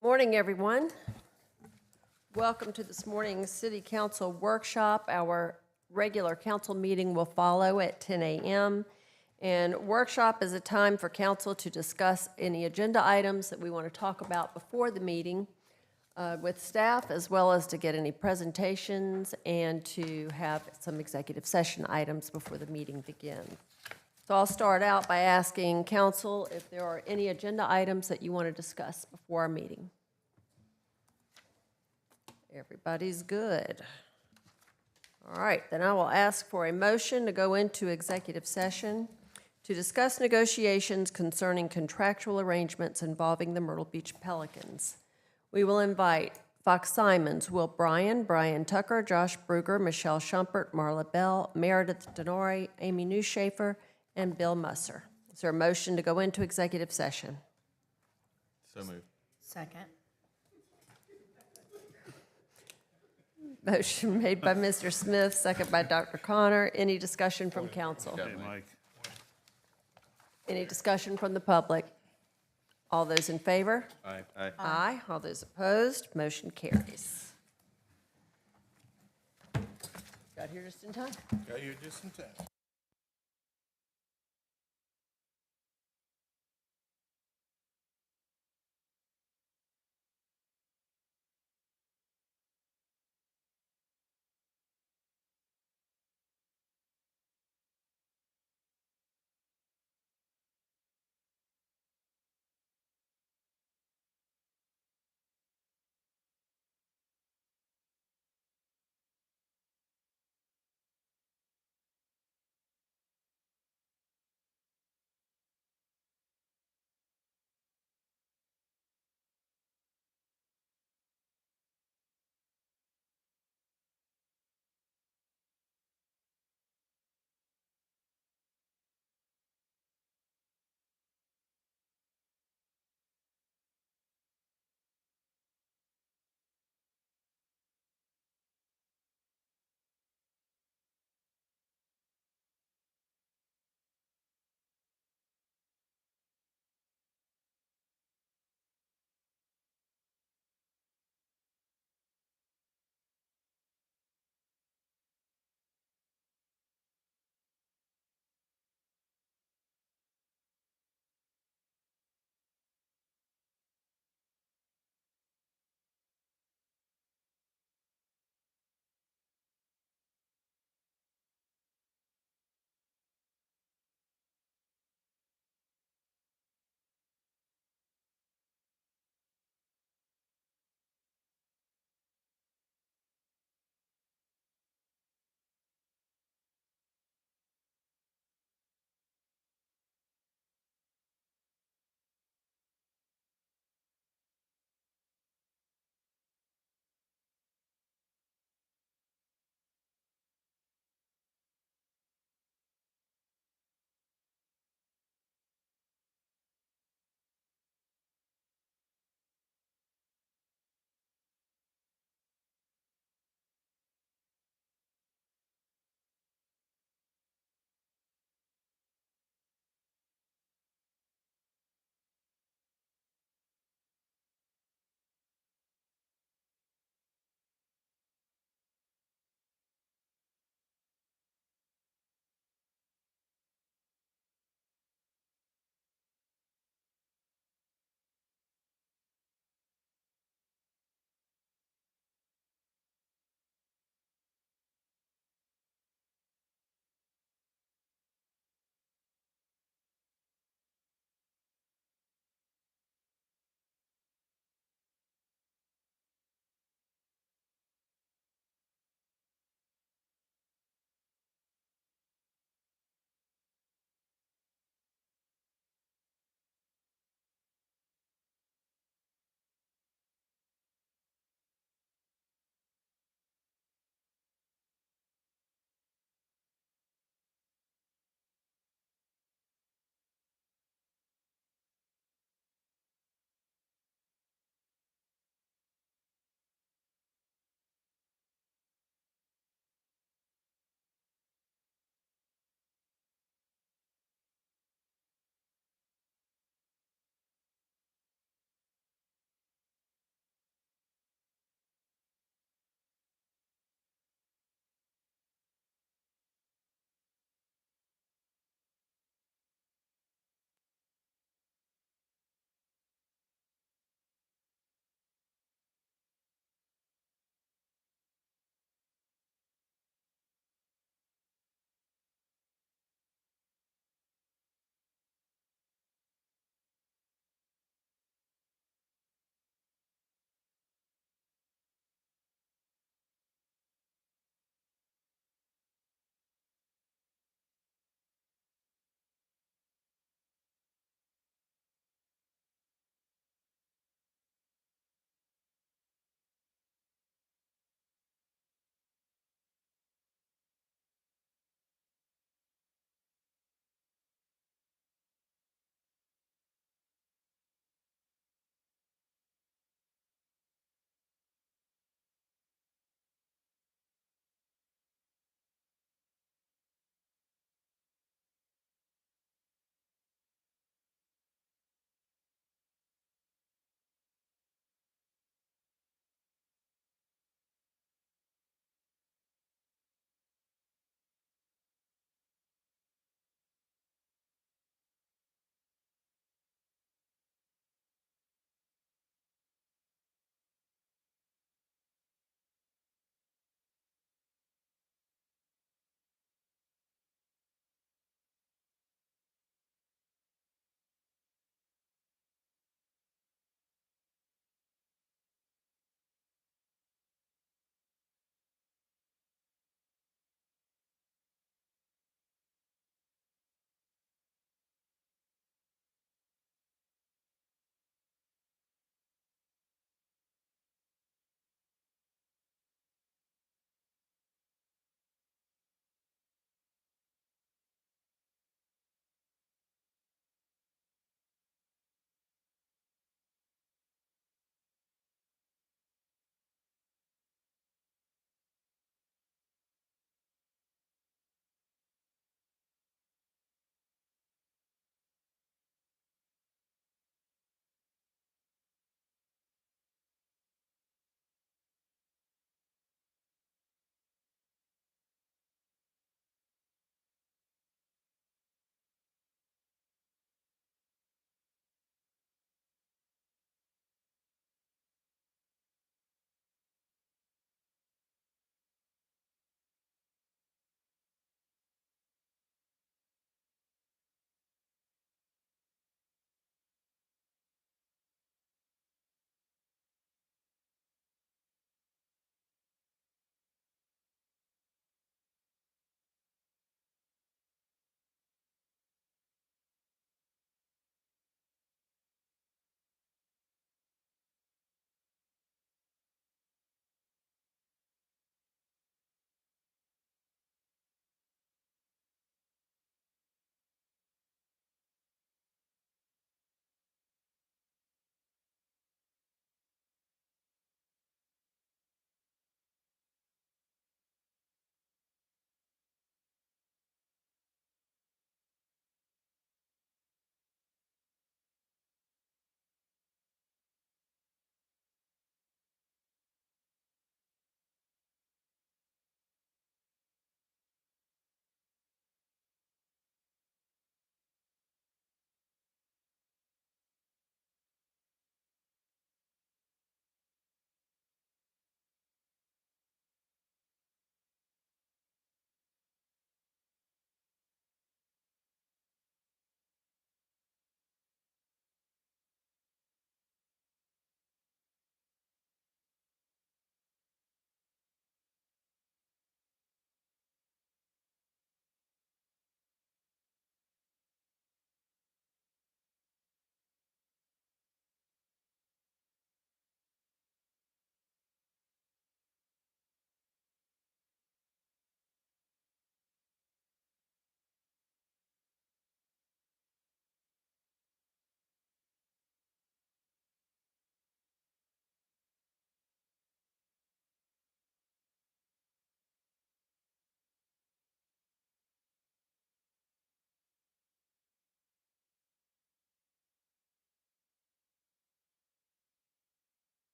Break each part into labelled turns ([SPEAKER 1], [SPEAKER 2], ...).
[SPEAKER 1] Morning, everyone. Welcome to this morning's City Council workshop. Our regular council meeting will follow at 10 a.m. And workshop is a time for council to discuss any agenda items that we want to talk about before the meeting with staff, as well as to get any presentations and to have some executive session items before the meeting begins. So I'll start out by asking council if there are any agenda items that you want to discuss before our meeting. Everybody's good. All right, then I will ask for a motion to go into executive session to discuss negotiations concerning contractual arrangements involving the Myrtle Beach Pelicans. We will invite Fox Simons, Will Bryan, Brian Tucker, Josh Bruger, Michelle Schumpert, Marla Bell, Meredith Denori, Amy Newshafer, and Bill Musser. Is there a motion to go into executive session?
[SPEAKER 2] So moved.
[SPEAKER 3] Second.
[SPEAKER 1] Motion made by Mr. Smith, second by Dr. Connor. Any discussion from council?
[SPEAKER 2] Okay, Mike.
[SPEAKER 1] Any discussion from the public? All those in favor?
[SPEAKER 2] Aye. Aye.
[SPEAKER 1] Aye. All those opposed? Motion carries. Got here just in time.
[SPEAKER 2] Got here just in time.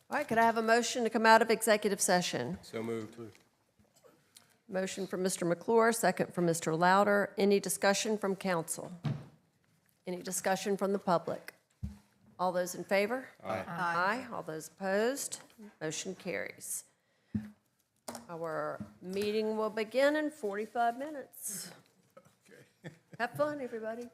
[SPEAKER 1] All right, could I have a motion to come out of executive session?
[SPEAKER 2] So moved.
[SPEAKER 1] Motion from Mr. McClure, second from Mr. Louder. Any discussion from council? Any discussion from the public? All those in favor?
[SPEAKER 2] Aye.
[SPEAKER 1] Aye. All those opposed? Motion carries. Our meeting will begin in 45 minutes. Have fun, everybody.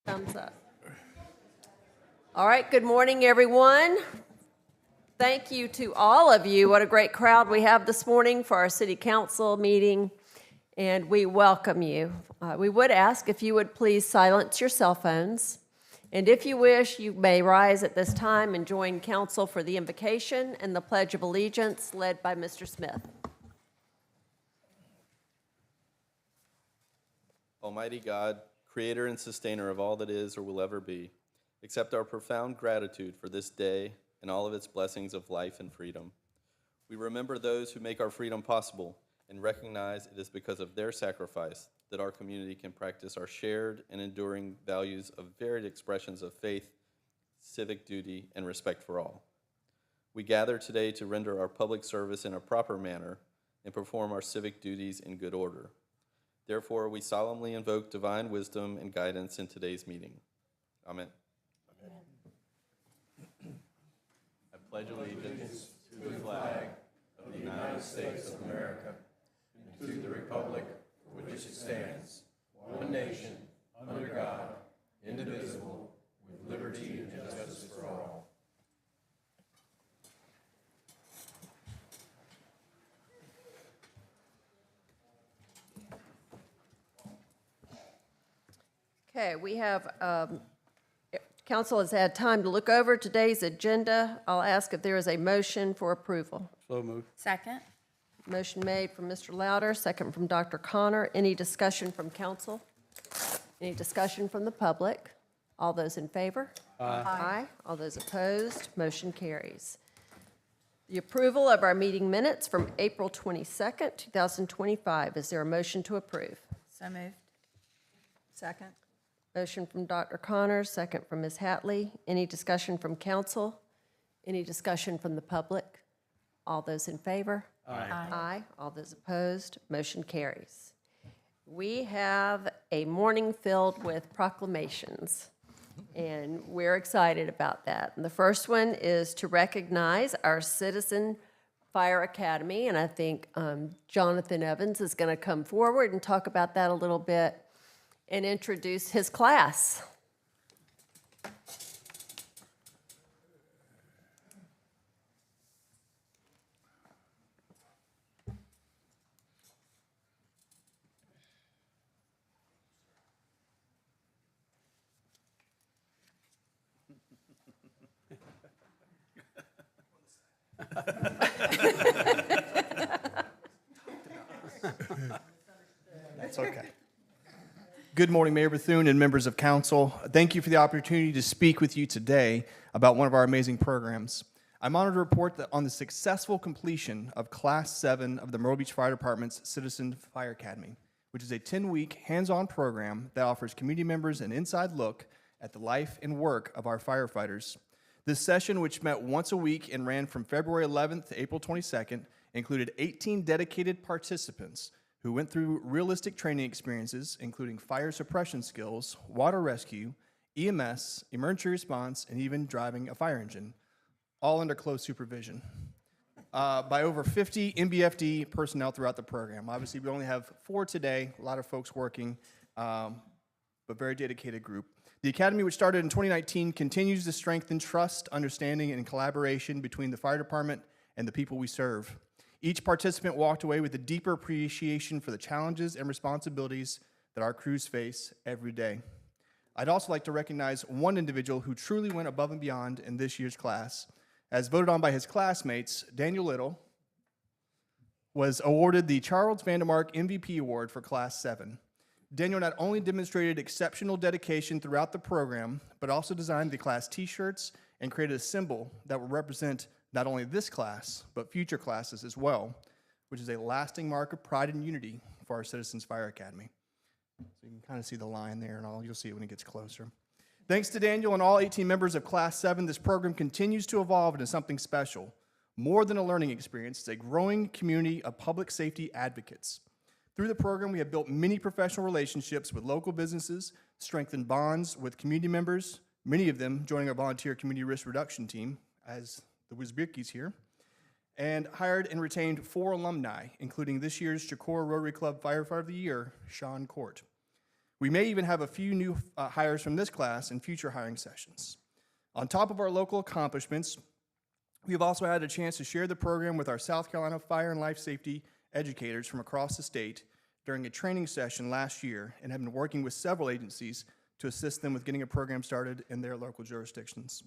[SPEAKER 1] Thumbs up. All right, good morning, everyone. Thank you to all of you. What a great crowd we have this morning for our city council meeting, and we welcome you. We would ask if you would please silence your cell phones, and if you wish, you may rise at this time and join council for the invocation and the Pledge of Allegiance led by Mr. Smith.
[SPEAKER 2] Almighty God, creator and sustainer of all that is or will ever be, accept our profound gratitude for this day and all of its blessings of life and freedom. We remember those who make our freedom possible and recognize it is because of their sacrifice that our community can practice our shared and enduring values of varied expressions of faith, civic duty, and respect for all. We gather today to render our public service in a proper manner and perform our civic duties in good order. Therefore, we solemnly invoke divine wisdom and guidance in today's meeting. Amen. I pledge allegiance to the flag of the United States of America and to the republic for which it stands, one nation, under God, indivisible, with liberty and justice for all.
[SPEAKER 1] Okay, we have, council has had time to look over today's agenda. I'll ask if there is a motion for approval.
[SPEAKER 2] So moved.
[SPEAKER 3] Second.
[SPEAKER 1] Motion made from Mr. Louder, second from Dr. Connor. Any discussion from council? Any discussion from the public? All those in favor? Aye. All those opposed? Motion carries. The approval of our meeting minutes from April 22nd, 2025. Is there a motion to approve?
[SPEAKER 3] So moved. Second.
[SPEAKER 1] Motion from Dr. Connor, second from Ms. Hatley. Any discussion from council? Any discussion from the public? All those in favor?
[SPEAKER 3] Aye.
[SPEAKER 1] Aye. All those opposed? Motion carries. We have a morning filled with proclamations, and we're excited about that. And the first one is to recognize our Citizen Fire Academy, and I think Jonathan Evans is going to come forward and talk about that a little bit and introduce his class.
[SPEAKER 4] That's okay. Good morning, Mayor Bethune and members of council. Thank you for the opportunity to speak with you today about one of our amazing programs. I'm honored to report that on the successful completion of Class 7 of the Myrtle Beach Fire Department's Citizen Fire Academy, which is a 10-week hands-on program that offers community members an inside look at the life and work of our firefighters. This session, which met once a week and ran from February 11th to April 22nd, included 18 dedicated participants who went through realistic training experiences, including fire suppression skills, water rescue, EMS, emergency response, and even driving a fire engine, all under close supervision by over 50 MBFD personnel throughout the program. Obviously, we only have 4 today, a lot of folks working, but very dedicated group. The Academy, which started in 2019, continues to strengthen trust, understanding, and collaboration between the fire department and the people we serve. Each participant walked away with a deeper appreciation for the challenges and responsibilities that our crews face every day. I'd also like to recognize one individual who truly went above and beyond in this year's class. As voted on by his classmates, Daniel Little was awarded the Charles Vandermark MVP Award for Class 7. Daniel not only demonstrated exceptional dedication throughout the program, but also designed the class t-shirts and created a symbol that will represent not only this class, but future classes as well, which is a lasting mark of pride and unity for our Citizens Fire Academy. So you can kind of see the line there and all. You'll see it when it gets closer. Thanks to Daniel and all 18 members of Class 7, this program continues to evolve into something special. More than a learning experience, it's a growing community of public safety advocates. Through the program, we have built many professional relationships with local businesses, strengthened bonds with community members, many of them joining our volunteer community risk reduction team, as the Wisbierkis here, and hired and retained 4 alumni, including this year's Chicora Rotary Club Firefighter of the Year, Sean Court. We may even have a few new hires from this class in future hiring sessions. On top of our local accomplishments, we have also had a chance to share the program with our South Carolina fire and life safety educators from across the state during a training session last year and have been working with several agencies to assist them with getting a program started in their local jurisdictions.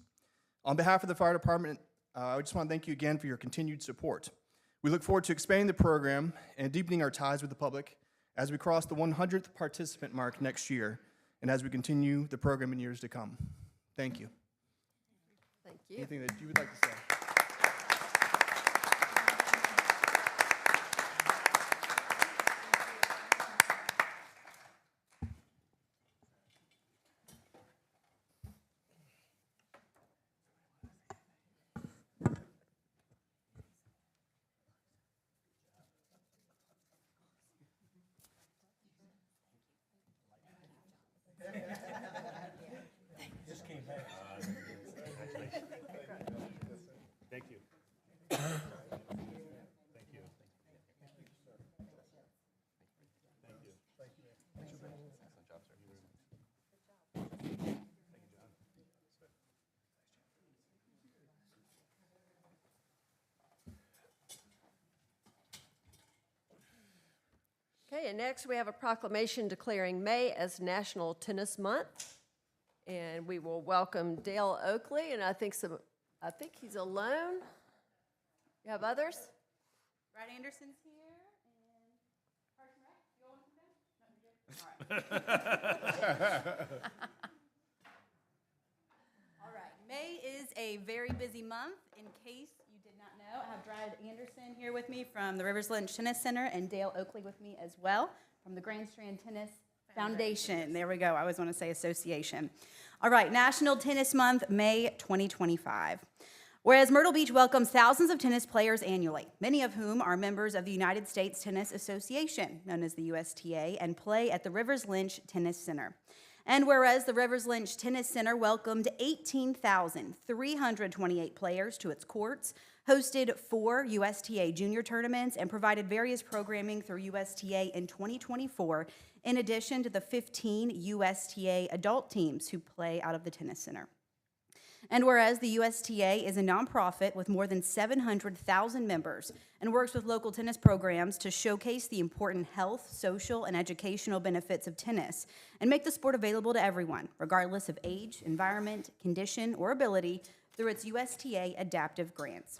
[SPEAKER 4] On behalf of the fire department, I just want to thank you again for your continued support. We look forward to expanding the program and deepening our ties with the public as we cross the 100th participant mark next year and as we continue the program in years to come. Thank you.
[SPEAKER 1] Thank you.
[SPEAKER 4] Anything that you would like to say?
[SPEAKER 5] Thank you. Thank you.
[SPEAKER 1] Okay, and next we have a proclamation declaring May as National Tennis Month. And we will welcome Dale Oakley, and I think he's alone. You have others?
[SPEAKER 6] Brad Anderson's here, and Parks and Rec, you all want to come down? All right, May is a very busy month. In case you did not know, I have Brad Anderson here with me from the Rivers Lynch Tennis Center, and Dale Oakley with me as well from the Grand Strand Tennis Foundation. There we go. I always want to say association. All right, National Tennis Month, May 2025. Whereas Myrtle Beach welcomes thousands of tennis players annually, many of whom are members of the United States Tennis Association, known as the USTA, and play at the Rivers Lynch Tennis Center. And whereas the Rivers Lynch Tennis Center welcomed 18,328 players to its courts, hosted 4 USTA junior tournaments, and provided various programming through USTA in 2024, in addition to the 15 USTA adult teams who play out of the tennis center. And whereas the USTA is a nonprofit with more than 700,000 members and works with local tennis programs to showcase the important health, social, and educational benefits of tennis and make the sport available to everyone, regardless of age, environment, condition, or ability, through its USTA adaptive grants.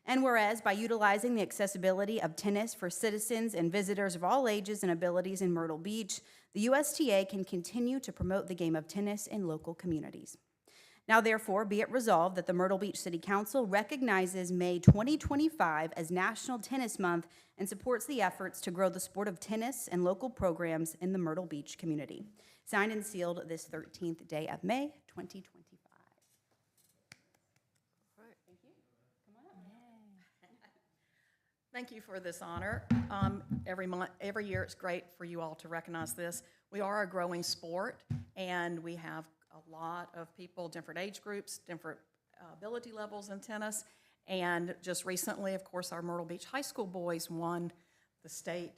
[SPEAKER 6] And whereas by utilizing the accessibility of tennis for citizens and visitors of all ages and abilities in Myrtle Beach, the USTA can continue to promote the game of tennis in local communities. Now, therefore, be it resolved that the Myrtle Beach City Council recognizes May 2025 as National Tennis Month and supports the efforts to grow the sport of tennis and local programs in the Myrtle Beach community. Signed and sealed this 13th day of May, 2025.
[SPEAKER 3] Thank you for this honor. Every year it's great for you all to recognize this. We are a growing sport, and we have a lot of people, different age groups, different ability levels in tennis. And just recently, of course, our Myrtle Beach High School boys won the state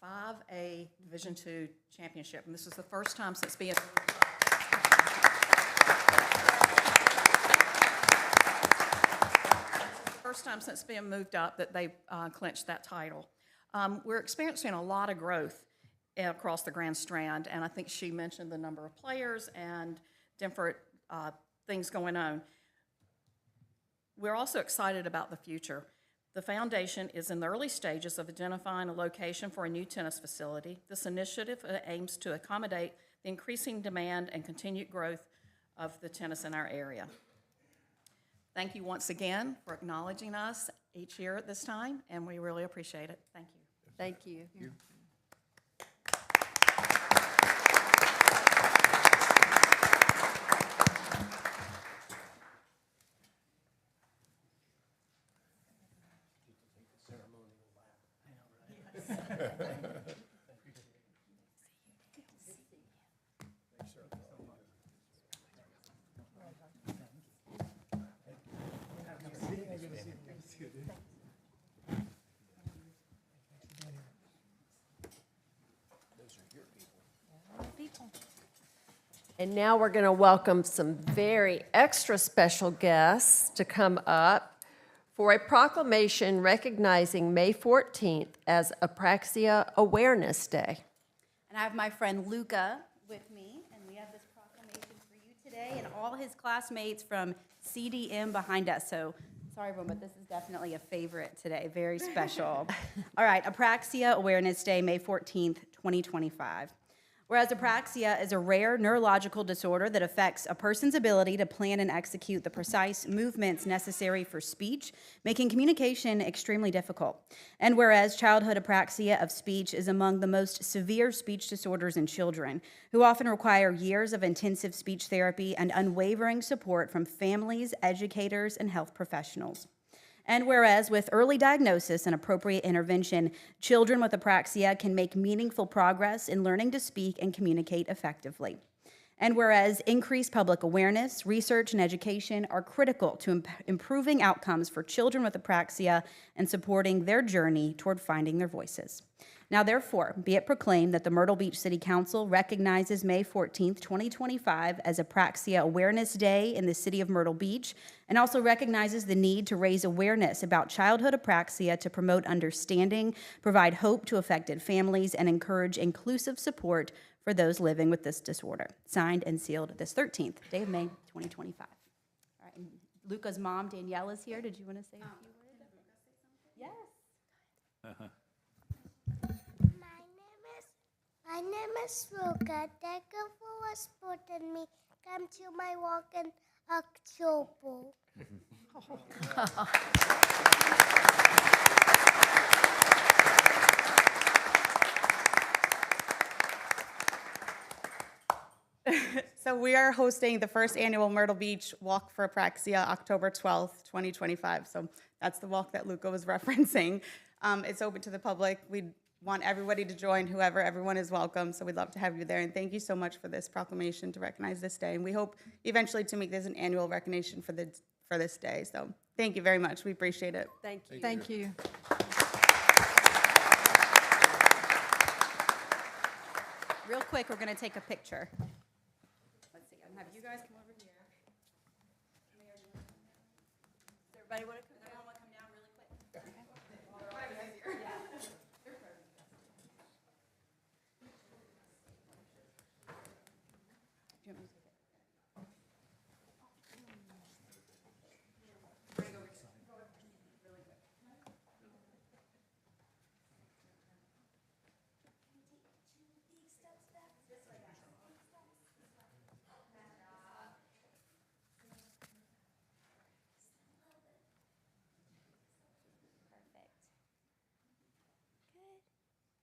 [SPEAKER 3] 5A Division II championship. And this is the first time since being moved up that they clinched that title. We're experiencing a lot of growth across the Grand Strand, and I think she mentioned the number of players and different things going on. We're also excited about the future. The foundation is in the early stages of identifying a location for a new tennis facility. This initiative aims to accommodate the increasing demand and continued growth of the tennis in our area. Thank you once again for acknowledging us each year at this time, and we really appreciate it. Thank you.
[SPEAKER 1] Thank you. And now we're going to welcome some very extra special guests to come up for a proclamation recognizing May 14th as Apraxia Awareness Day.
[SPEAKER 6] And I have my friend Luca with me, and we have this proclamation for you today and all his classmates from CDM behind us. So, sorry everyone, but this is definitely a favorite today, very special. All right, Apraxia Awareness Day, May 14th, 2025. Whereas apraxia is a rare neurological disorder that affects a person's ability to plan and execute the precise movements necessary for speech, making communication extremely difficult. And whereas childhood apraxia of speech is among the most severe speech disorders in children, who often require years of intensive speech therapy and unwavering support from families, educators, and health professionals. And whereas with early diagnosis and appropriate intervention, children with apraxia can make meaningful progress in learning to speak and communicate effectively. And whereas increased public awareness, research, and education are critical to improving outcomes for children with apraxia and supporting their journey toward finding their voices. Now, therefore, be it proclaimed that the Myrtle Beach City Council recognizes May 14th, 2025 as Apraxia Awareness Day in the city of Myrtle Beach, and also recognizes the need to raise awareness about childhood apraxia to promote understanding, provide hope to affected families, and encourage inclusive support for those living with this disorder. Signed and sealed this 13th day of May, 2025. All right, and Luca's mom, Danielle, is here. Did you want to say a few words? Yes.
[SPEAKER 7] My name is Luca. Thank you for supporting me. Come to my walk in October.
[SPEAKER 8] So we are hosting the first annual Myrtle Beach Walk for Apraxia, October 12th, 2025. So that's the walk that Luca was referencing. It's open to the public. We want everybody to join, everyone is welcome. So we'd love to have you there. And thank you so much for this proclamation to recognize this day. And we hope eventually to make this an annual recognition for this day. So thank you very much. We appreciate it.
[SPEAKER 1] Thank you.
[SPEAKER 9] Thank you.
[SPEAKER 6] Real quick, we're going to take a picture. Let's see, I'm going to have you guys come over here. Does everybody want to come down? Want to come down really quick?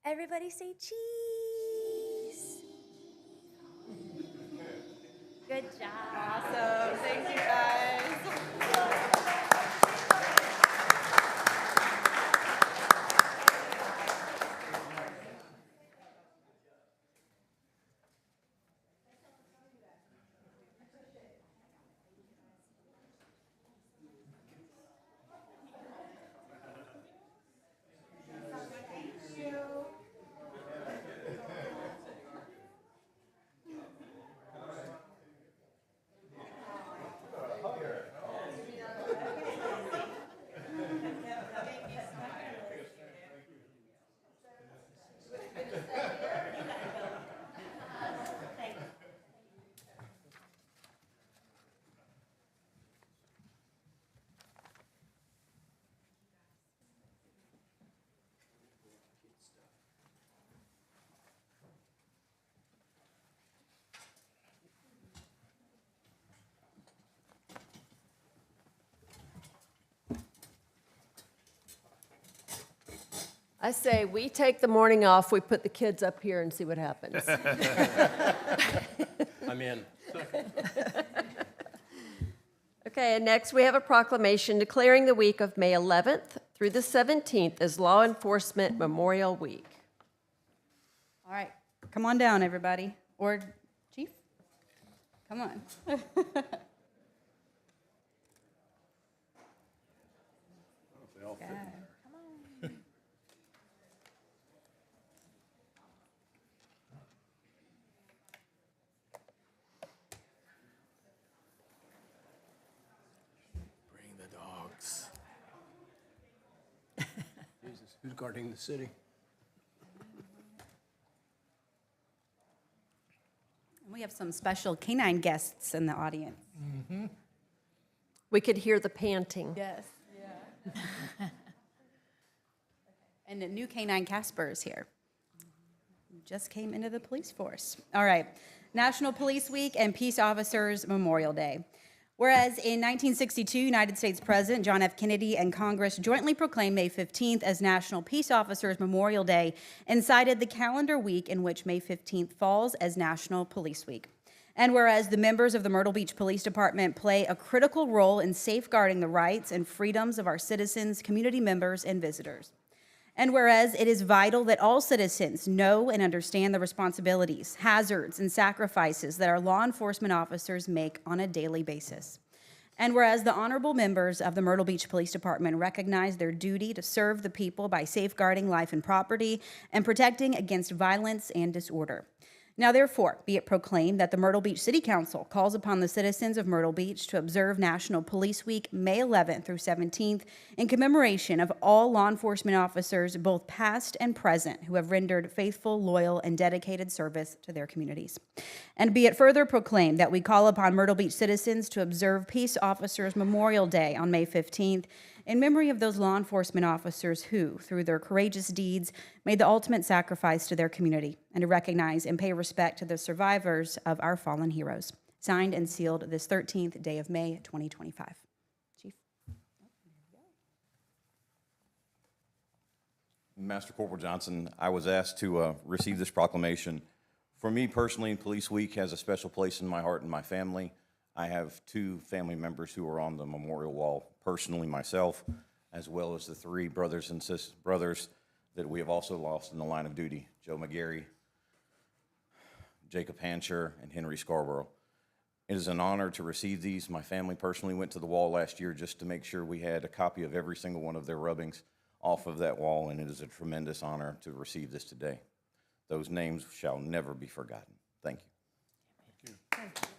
[SPEAKER 7] Everybody say cheese. Good job.
[SPEAKER 8] Awesome. Thank you, guys.
[SPEAKER 1] I say we take the morning off, we put the kids up here and see what happens.
[SPEAKER 2] I'm in.
[SPEAKER 1] Okay, and next we have a proclamation declaring the week of May 11th through the 17th as Law Enforcement Memorial Week.
[SPEAKER 6] All right, come on down, everybody. Or Chief, come on. Yeah.
[SPEAKER 5] who's guarding the city.
[SPEAKER 6] We have some special canine guests in the audience.
[SPEAKER 1] We could hear the panting.
[SPEAKER 6] Yes. Yeah. And a new canine Casper is here. Just came into the police force. All right. National Police Week and Peace Officers Memorial Day. Whereas in 1962, United States President John F. Kennedy and Congress jointly proclaimed May 15th as National Peace Officers Memorial Day and cited the calendar week in which May 15th falls as National Police Week. And whereas the members of the Myrtle Beach Police Department play a critical role in safeguarding the rights and freedoms of our citizens, community members, and visitors. And whereas it is vital that all citizens know and understand the responsibilities, hazards, and sacrifices that our law enforcement officers make on a daily basis. And whereas the honorable members of the Myrtle Beach Police Department recognize their duty to serve the people by safeguarding life and property and protecting against violence and disorder. Now, therefore, be it proclaimed that the Myrtle Beach City Council calls upon the citizens of Myrtle Beach to observe National Police Week, May 11th through 17th, in commemoration of all law enforcement officers, both past and present, who have rendered faithful, loyal, and dedicated service to their communities. And be it further proclaimed that we call upon Myrtle Beach citizens to observe Peace Officers Memorial Day on May 15th, in memory of those law enforcement officers who, through their courageous deeds, made the ultimate sacrifice to their community, and to recognize and pay respect to the survivors of our fallen heroes. Signed and sealed this 13th day of May, 2025. Chief.
[SPEAKER 9] Master Corporal Johnson, I was asked to receive this proclamation. For me personally, Police Week has a special place in my heart and my family. I have 2 family members who are on the memorial wall, personally myself, as well as the 3 brothers and brothers that we have also lost in the line of duty, Joe McGarry, Jacob Hancher, and Henry Scarborough. It is an honor to receive these. My family personally went to the wall last year just to make sure we had a copy of every single one of their rubbings off of that wall, and it is a tremendous honor to receive this today. Those names shall never be forgotten. Thank you.
[SPEAKER 5] Thank you.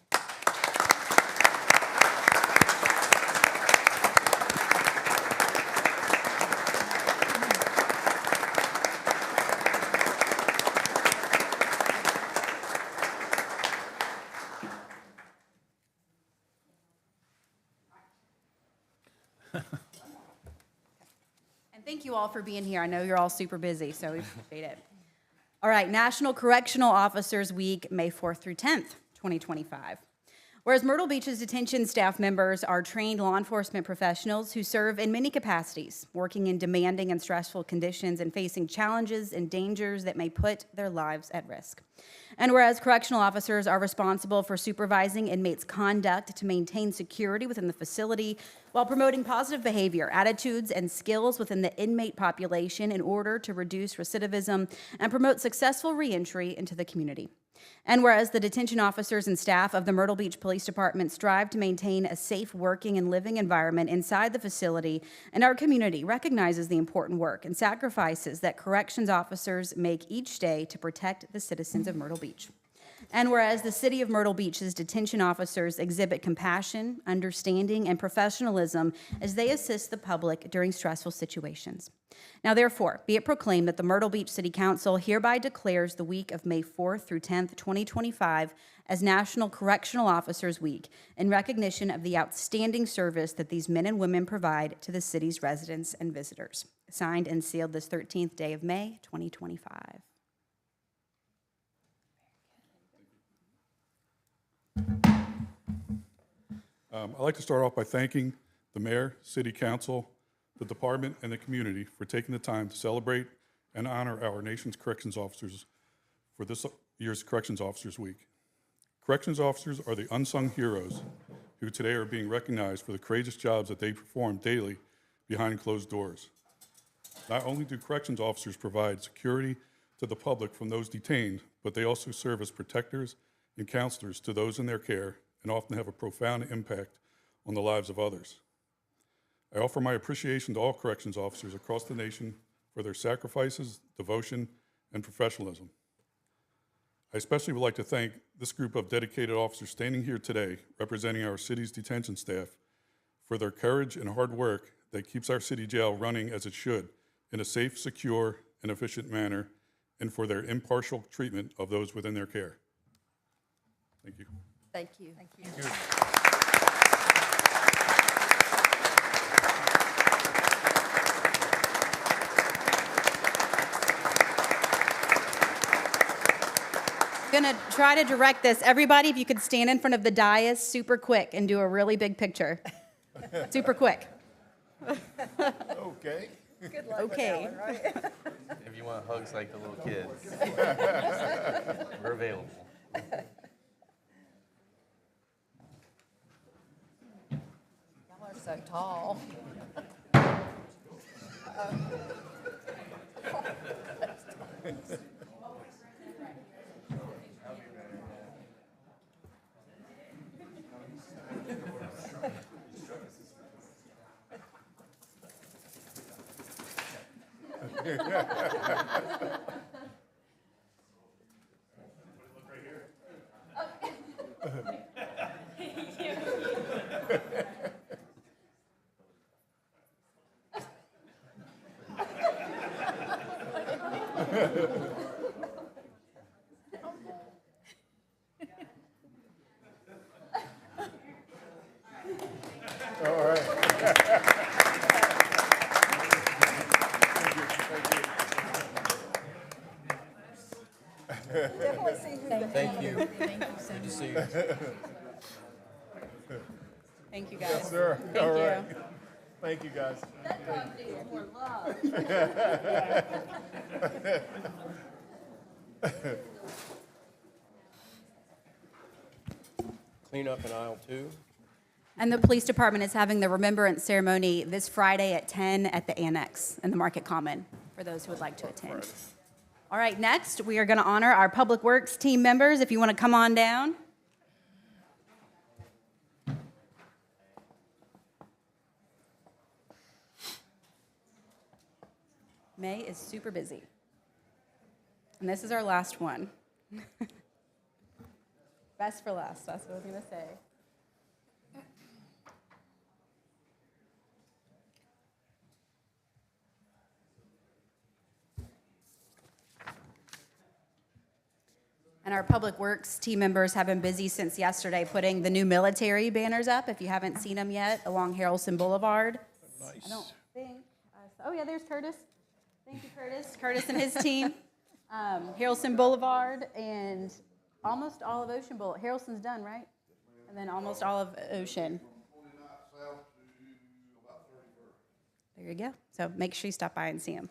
[SPEAKER 6] And thank you all for being here. I know you're all super busy, so we appreciate it. All right, National Correctional Officers Week, May 4th through 10th, 2025. Whereas Myrtle Beach's detention staff members are trained law enforcement professionals who serve in many capacities, working in demanding and stressful conditions and facing challenges and dangers that may put their lives at risk. And whereas correctional officers are responsible for supervising inmates' conduct to maintain security within the facility while promoting positive behavior, attitudes, and skills within the inmate population in order to reduce recidivism and promote successful reentry into the community. And whereas the detention officers and staff of the Myrtle Beach Police Department strive to maintain a safe working and living environment inside the facility, and our community recognizes the important work and sacrifices that corrections officers make each day to protect the citizens of Myrtle Beach. And whereas the City of Myrtle Beach's detention officers exhibit compassion, understanding, and professionalism as they assist the public during stressful situations. Now, therefore, be it proclaimed that the Myrtle Beach City Council hereby declares the week of May 4th through 10th, 2025 as National Correctional Officers Week in recognition of the outstanding service that these men and women provide to the city's residents and visitors. Signed and sealed this 13th day of May, 2025.
[SPEAKER 10] I'd like to start off by thanking the mayor, city council, the department, and the community for taking the time to celebrate and honor our nation's corrections officers for this year's Corrections Officers Week. Corrections officers are the unsung heroes who today are being recognized for the courageous jobs that they perform daily behind closed doors. Not only do corrections officers provide security to the public from those detained, but they also serve as protectors and counselors to those in their care and often have a profound impact on the lives of others. I offer my appreciation to all corrections officers across the nation for their sacrifices, devotion, and professionalism. I especially would like to thank this group of dedicated officers standing here today, representing our city's detention staff, for their courage and hard work that keeps our city jail running as it should in a safe, secure, and efficient manner, and for their impartial treatment of those within their care. Thank you.
[SPEAKER 1] Thank you. Thank you.
[SPEAKER 6] Gonna try to direct this. Everybody, if you could stand in front of the dais super quick and do a really big picture. Super quick.
[SPEAKER 5] Okay.
[SPEAKER 6] Okay.
[SPEAKER 2] If you want hugs like the little kids, we're available.
[SPEAKER 1] Y'all are so tall.
[SPEAKER 2] Thank you. Good to see you.
[SPEAKER 6] Thank you, guys.
[SPEAKER 5] Sir,
[SPEAKER 6] Thank
[SPEAKER 5] all
[SPEAKER 6] you.
[SPEAKER 5] right. Thank you, guys.
[SPEAKER 2] Clean up in aisle 2.
[SPEAKER 6] And the police department is having the remembrance ceremony this Friday at 10 at the Annex in the Market Common for those who would like to attend. All right, next we are going to honor our Public Works team members. If you want to come on down. May is super busy. And this is our last one. Best for last, that's what I was going to say. And our Public Works team members have been busy since yesterday putting the new military banners up, if you haven't seen them yet, along Harrelson Boulevard.
[SPEAKER 5] Nice.
[SPEAKER 6] I don't think, oh yeah, there's Curtis. Thank you, Curtis. Curtis and his team. Harrelson Boulevard and almost all of Ocean Boulevard. Harrelson's done, right? And then almost all of Ocean. There you go. So make sure you stop by and see them.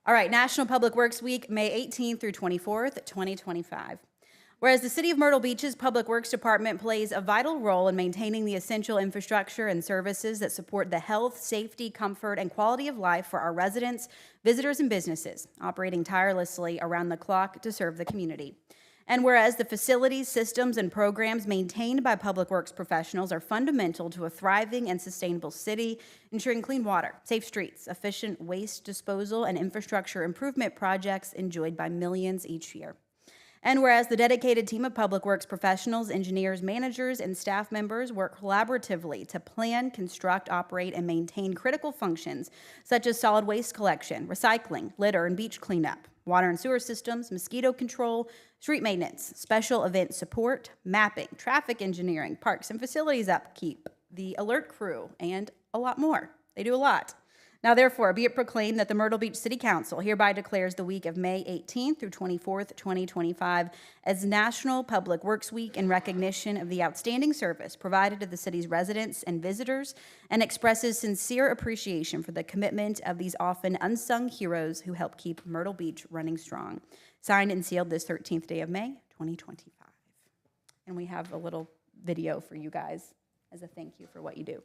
[SPEAKER 6] All right, National Public Works Week, May 18th through 24th, 2025. Whereas the City of Myrtle Beach's Public Works Department plays a vital role in maintaining the essential infrastructure and services that support the health, safety, comfort, and quality of life for our residents, visitors, and businesses, operating tirelessly around the clock to serve the community. And whereas the facilities, systems, and programs maintained by Public Works professionals are fundamental to a thriving and sustainable city, ensuring clean water, safe streets, efficient waste disposal, and infrastructure improvement projects enjoyed by millions each year. And whereas the dedicated team of Public Works professionals, engineers, managers, and staff members work collaboratively to plan, construct, operate, and maintain critical functions such as solid waste collection, recycling, litter and beach cleanup, water and sewer systems, mosquito control, street maintenance, special event support, mapping, traffic engineering, parks and facilities upkeep, the alert crew, and a lot more. They do a lot. Now, therefore, be it proclaimed that the Myrtle Beach City Council hereby declares the week of May 18th through 24th, 2025 as National Public Works Week in recognition of the outstanding service provided to the city's residents and visitors, and expresses sincere appreciation for the commitment of these often unsung heroes who help keep Myrtle Beach running strong. Signed and sealed this 13th day of May, 2025. And we have a little video for you guys as a thank you for what you do.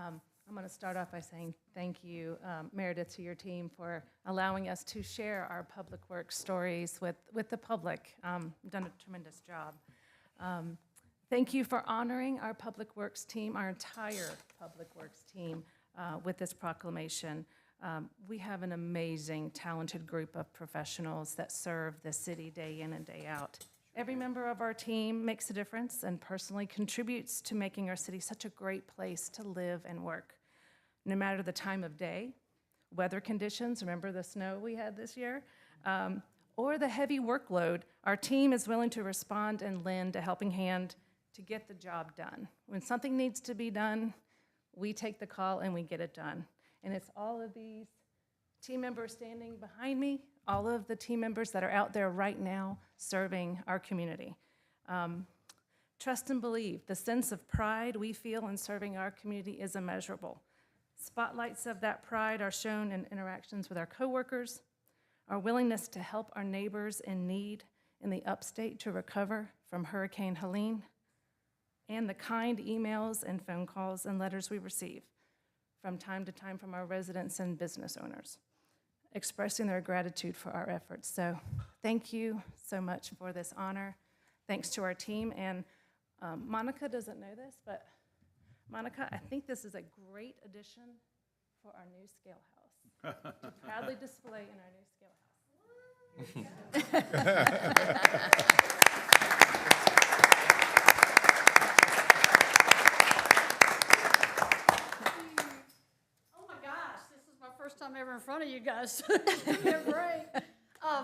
[SPEAKER 11] I'm going to start off by saying thank you, Meredith, to your team for allowing us to share our public works stories with the public. Done a tremendous job. Thank you for honoring our public works team, our entire public works team, with this proclamation. We have an amazing, talented group of professionals that serve the city day in and day out. Every member of our team makes a difference and personally contributes to making our city such a great place to live and work. No matter the time of day, weather conditions, remember the snow we had this year, or the heavy workload, our team is willing to respond and lend a helping hand to get the job done. When something needs to be done, we take the call and we get it done. And it's all of these team members standing behind me, all of the team members that are out there right now serving our community. Trust and believe, the sense of pride we feel in serving our community is immeasurable. Spotlights of that pride are shown in interactions with our coworkers, our willingness to help our neighbors in need in the upstate to recover from Hurricane Helene, and the kind emails and phone calls and letters we receive from time to time from our residents and business owners, expressing their gratitude for our efforts. So thank you so much for this honor. Thanks to our team. And Monica doesn't know this, but Monica, I think this is a great addition for our new scale house to proudly display in our new scale house.
[SPEAKER 12] Oh my gosh, this is my first time ever in front of you guys. They're great.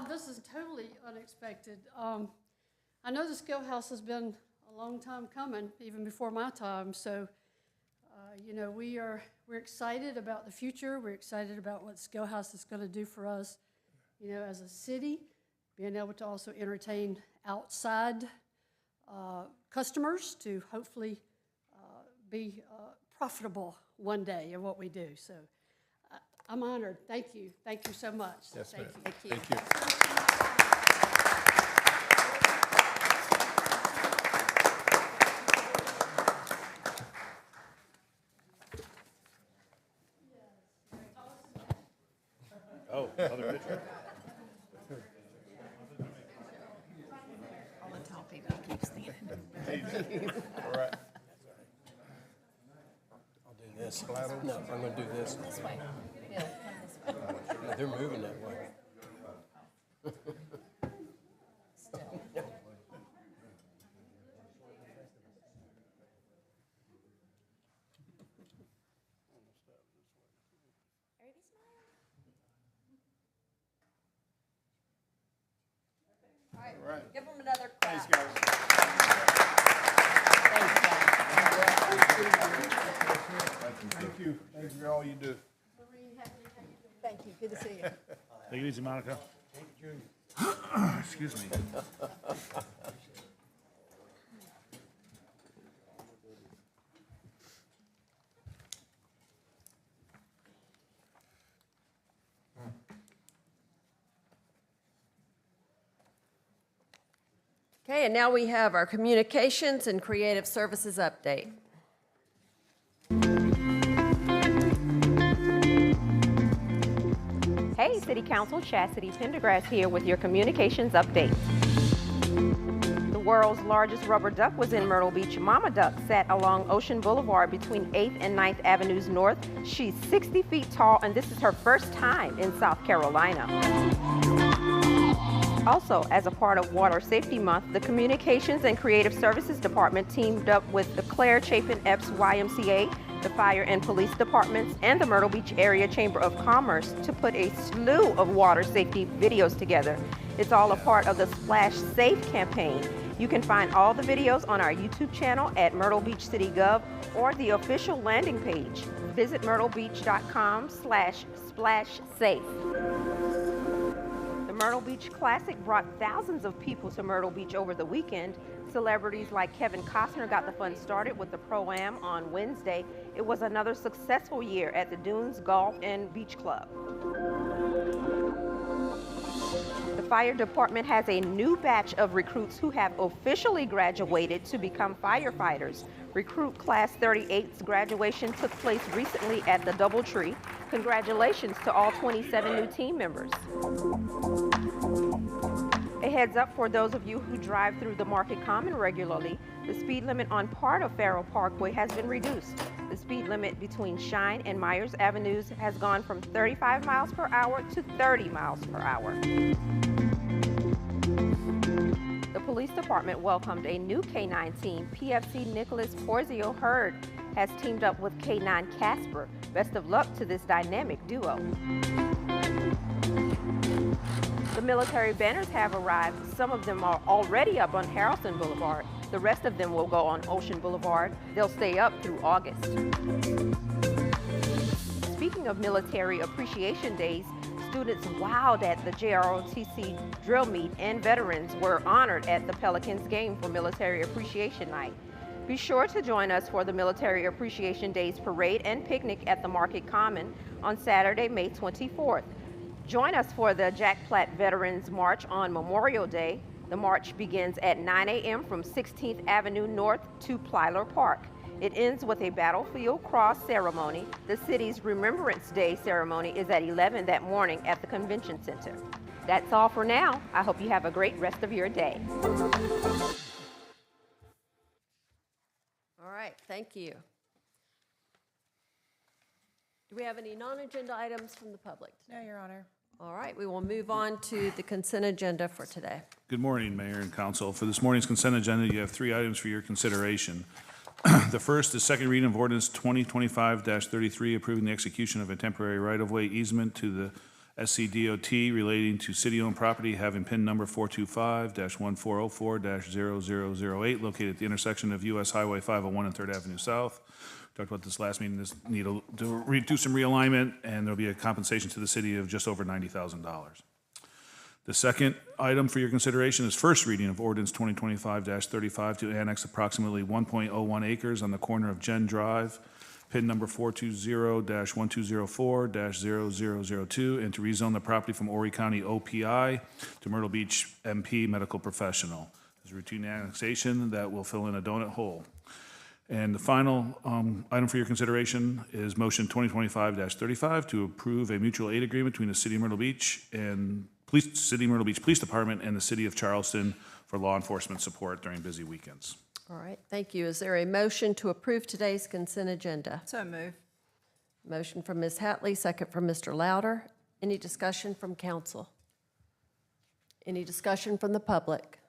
[SPEAKER 12] This is totally unexpected. I know the scale house has been a long time coming, even before my time, so you know, we're excited about the future. We're excited about what Scale House is going to do for us, you know, as a city, being able to also entertain outside customers to hopefully be profitable one day in what we do. So I'm honored. Thank you. Thank you so much.
[SPEAKER 5] Yes,
[SPEAKER 12] Thank
[SPEAKER 5] ma'am.
[SPEAKER 12] you.
[SPEAKER 5] Thank you. Oh, another picture.
[SPEAKER 3] All the tall people keep standing.
[SPEAKER 5] All right. I'll do this. No, I'm going to do this.
[SPEAKER 3] This way. Yeah, come this way.
[SPEAKER 5] No, they're moving that way.
[SPEAKER 1] All right, give them another clap.
[SPEAKER 5] Thanks, guys. Thank you. Thank you for all you do.
[SPEAKER 1] Thank you. Good to see you.
[SPEAKER 13] Take it easy, Monica. Excuse me.
[SPEAKER 1] Okay, and now we have our communications and creative services update.
[SPEAKER 14] Hey, City Council, Chastity Pendergrass here with your communications update. The world's largest rubber duck was in Myrtle Beach. Mama Duck sat along Ocean Boulevard between 8th and 9th Avenues North. She's 60 feet tall, and this is her first time in South Carolina. Also, as a part of Water Safety Month, the Communications and Creative Services Department teamed up with the Claire Chapin Epps YMCA, the Fire and Police Departments, and the Myrtle Beach Area Chamber of Commerce to put a slew of water safety videos together. It's all a part of the Splash Safe campaign. You can find all the videos on our YouTube channel at Myrtle Beach City Gov or the official landing page. Visit myrtlebeach.com/splashsafe. The Myrtle Beach Classic brought thousands of people to Myrtle Beach over the weekend. Celebrities like Kevin Costner got the fun started with the Pro-Am on Wednesday. It was another successful year at the Dunes Golf and Beach Club. The fire department has a new batch of recruits who have officially graduated to become firefighters. Recruit Class 38's graduation took place recently at the DoubleTree. Congratulations to all 27 new team members. A heads up for those of you who drive through the Market Common regularly, the speed limit on part of Farrell Parkway has been reduced. The speed limit between Shine and Myers Avenues has gone from 35 miles per hour to 30 miles per hour. The police department welcomed a new K-9 team. PFC Nicholas Porzio Hurd has teamed up with K-9 Casper. Best of luck to this dynamic duo. The military banners have arrived. Some of them are already up on Harrelson Boulevard. The rest of them will go on Ocean Boulevard. They'll stay up through August. Speaking of Military Appreciation Days, students wowed at the JROTC drill meet and veterans were honored at the Pelicans game for Military Appreciation Night. Be sure to join us for the Military Appreciation Days parade and picnic at the Market Common on Saturday, May 24th. Join us for the Jack Platt Veterans March on Memorial Day. The march begins at 9 a.m. from 16th Avenue North to Plyler Park. It ends with a battlefield cross ceremony. The city's Remembrance Day ceremony is at 11 that morning at the Convention Center. That's all for now. I hope you have a great rest of your day.
[SPEAKER 1] All right, thank you. Do we have any non-agenda items from the public?
[SPEAKER 8] No, Your Honor.
[SPEAKER 1] All right, we will move on to the consent agenda for today.
[SPEAKER 10] Good morning, Mayor and Council. For this morning's consent agenda, you have 3 items for your consideration. The first is second reading of ordinance 2025-33, approving the execution of a temporary right-of-way easement to the SCDOT relating to city-owned property having PIN number 425-1404-0008, located at the intersection of U.S. Highway 501 and 3rd Avenue South. We talked about this last meeting. This need to do some realignment, and there'll be a compensation to the city of just over $90,000. The second item for your consideration is first reading of ordinance 2025-35 to annex approximately 1.01 acres on the corner of Jen Drive, PIN number 420-1204-0002, and to rezone the property from Horry County OPI to Myrtle Beach MP Medical Professional. There's a routine annexation that will fill in a donut hole. And the final item for your consideration is motion 2025-35 to approve a mutual aid agreement between the City of Myrtle Beach and City Myrtle Beach Police Department and the City of Charleston for law enforcement support during busy weekends.
[SPEAKER 1] All right, thank you. Is there a motion to approve today's consent agenda?
[SPEAKER 8] So move.
[SPEAKER 1] Motion from Ms. Hatley, second from Mr. Louder. Any discussion from council? Any discussion from the public?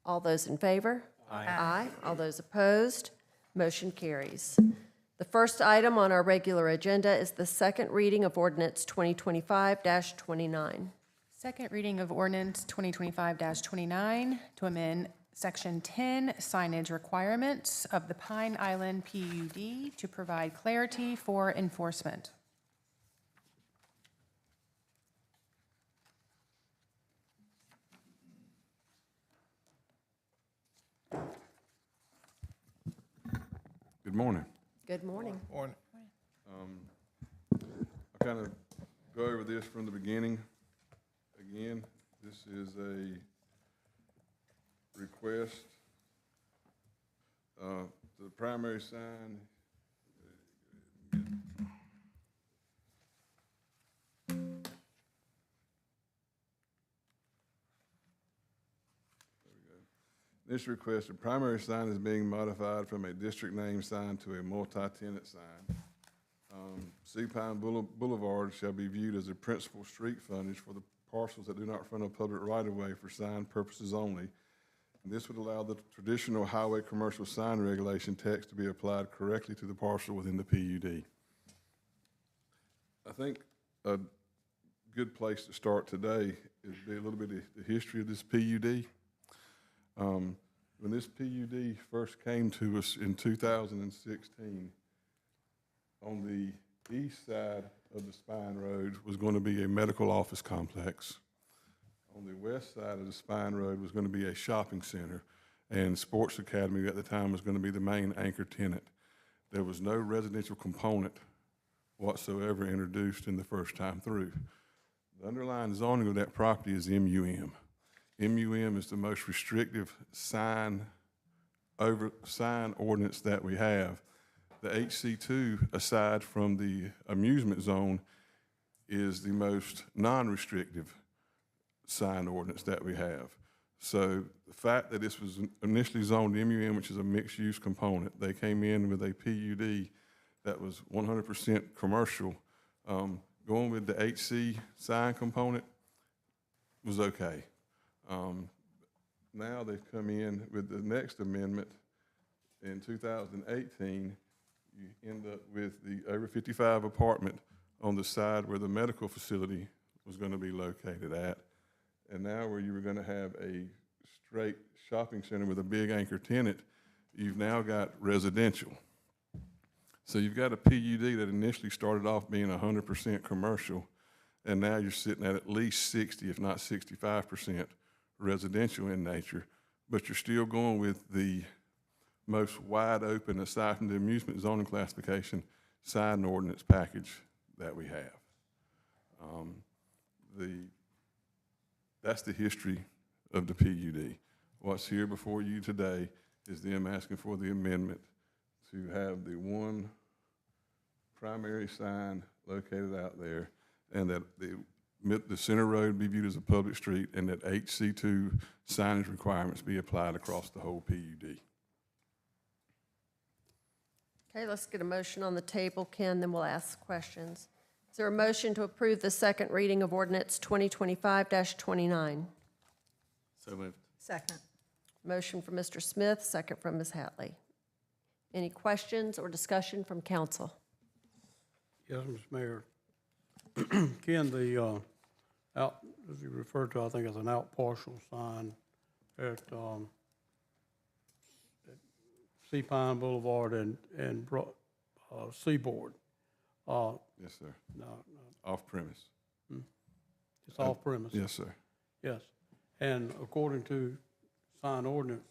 [SPEAKER 1] All those in favor? Aye. Aye. All those opposed? Motion carries. The first item on our regular agenda is the second reading of ordinance 2025-29.
[SPEAKER 13] Second reading of ordinance 2025-29 to amend Section 10 signage requirements of the Pine Island PUD to provide clarity for enforcement.
[SPEAKER 5] Good morning.
[SPEAKER 1] Good morning.
[SPEAKER 5] Morning. I'll kind of go over this from the beginning. Again, this is a request. The primary sign. This request, the primary sign is being modified from a district name sign to a multi-tenant sign. Sea Pine Boulevard shall be viewed as a principal street frontage for the parcels that do not front a public right-of-way for sign purposes only. And this would allow the traditional highway commercial sign regulation text to be applied correctly to the parcel within the PUD. I think a good place to start today is be a little bit of the history of this PUD. When this PUD first came to us in 2016, on the east side of the Spine Road was going to be a medical office complex. On the west side of the Spine Road was going to be a shopping center, and Sports Academy at the time was going to be the main anchor tenant. There was no residential component whatsoever introduced in the first time through. The underlying zoning of that property is MUM. MUM is the most restrictive sign sign ordinance that we have. The HC2, aside from the amusement zone, is the most non-restrictive sign ordinance that we have. So the fact that this was initially zoned MUM, which is a mixed-use component, they came in with a PUD that was 100% commercial. Going with the HC sign component was okay. Now they've come in with the next amendment in 2018. You end up with the over 55 apartment on the side where the medical facility was going to be located at. And now where you were going to have a straight shopping center with a big anchor tenant, you've now got residential. So you've got a PUD that initially started off being 100% commercial, and now you're sitting at least 60, if not 65% residential in nature, but you're still going with the most wide open, aside from the amusement zoning classification, sign ordinance package that we have. That's the history of the PUD. What's here before you today is them asking for the amendment to have the one primary sign located out there, and that the center road be viewed as a public street, and that HC2 signage requirements be applied across the whole PUD.
[SPEAKER 1] Okay, let's get a motion on the table, Ken, then we'll ask questions. Is there a motion to approve the second reading of ordinance 2025-29?
[SPEAKER 2] So moved.
[SPEAKER 13] Second.
[SPEAKER 1] Motion from Mr. Smith, second from Ms. Hatley. Any questions or discussion from council?
[SPEAKER 15] Yes, Mr. Mayor. Ken, the out, as you referred to, I think as an out partial sign at Sea Pine Boulevard and Seaboard.
[SPEAKER 5] Yes, sir.
[SPEAKER 15] No,
[SPEAKER 5] Off premise.
[SPEAKER 15] it's off premise.
[SPEAKER 5] Yes, sir.
[SPEAKER 15] Yes, and according to sign ordinance,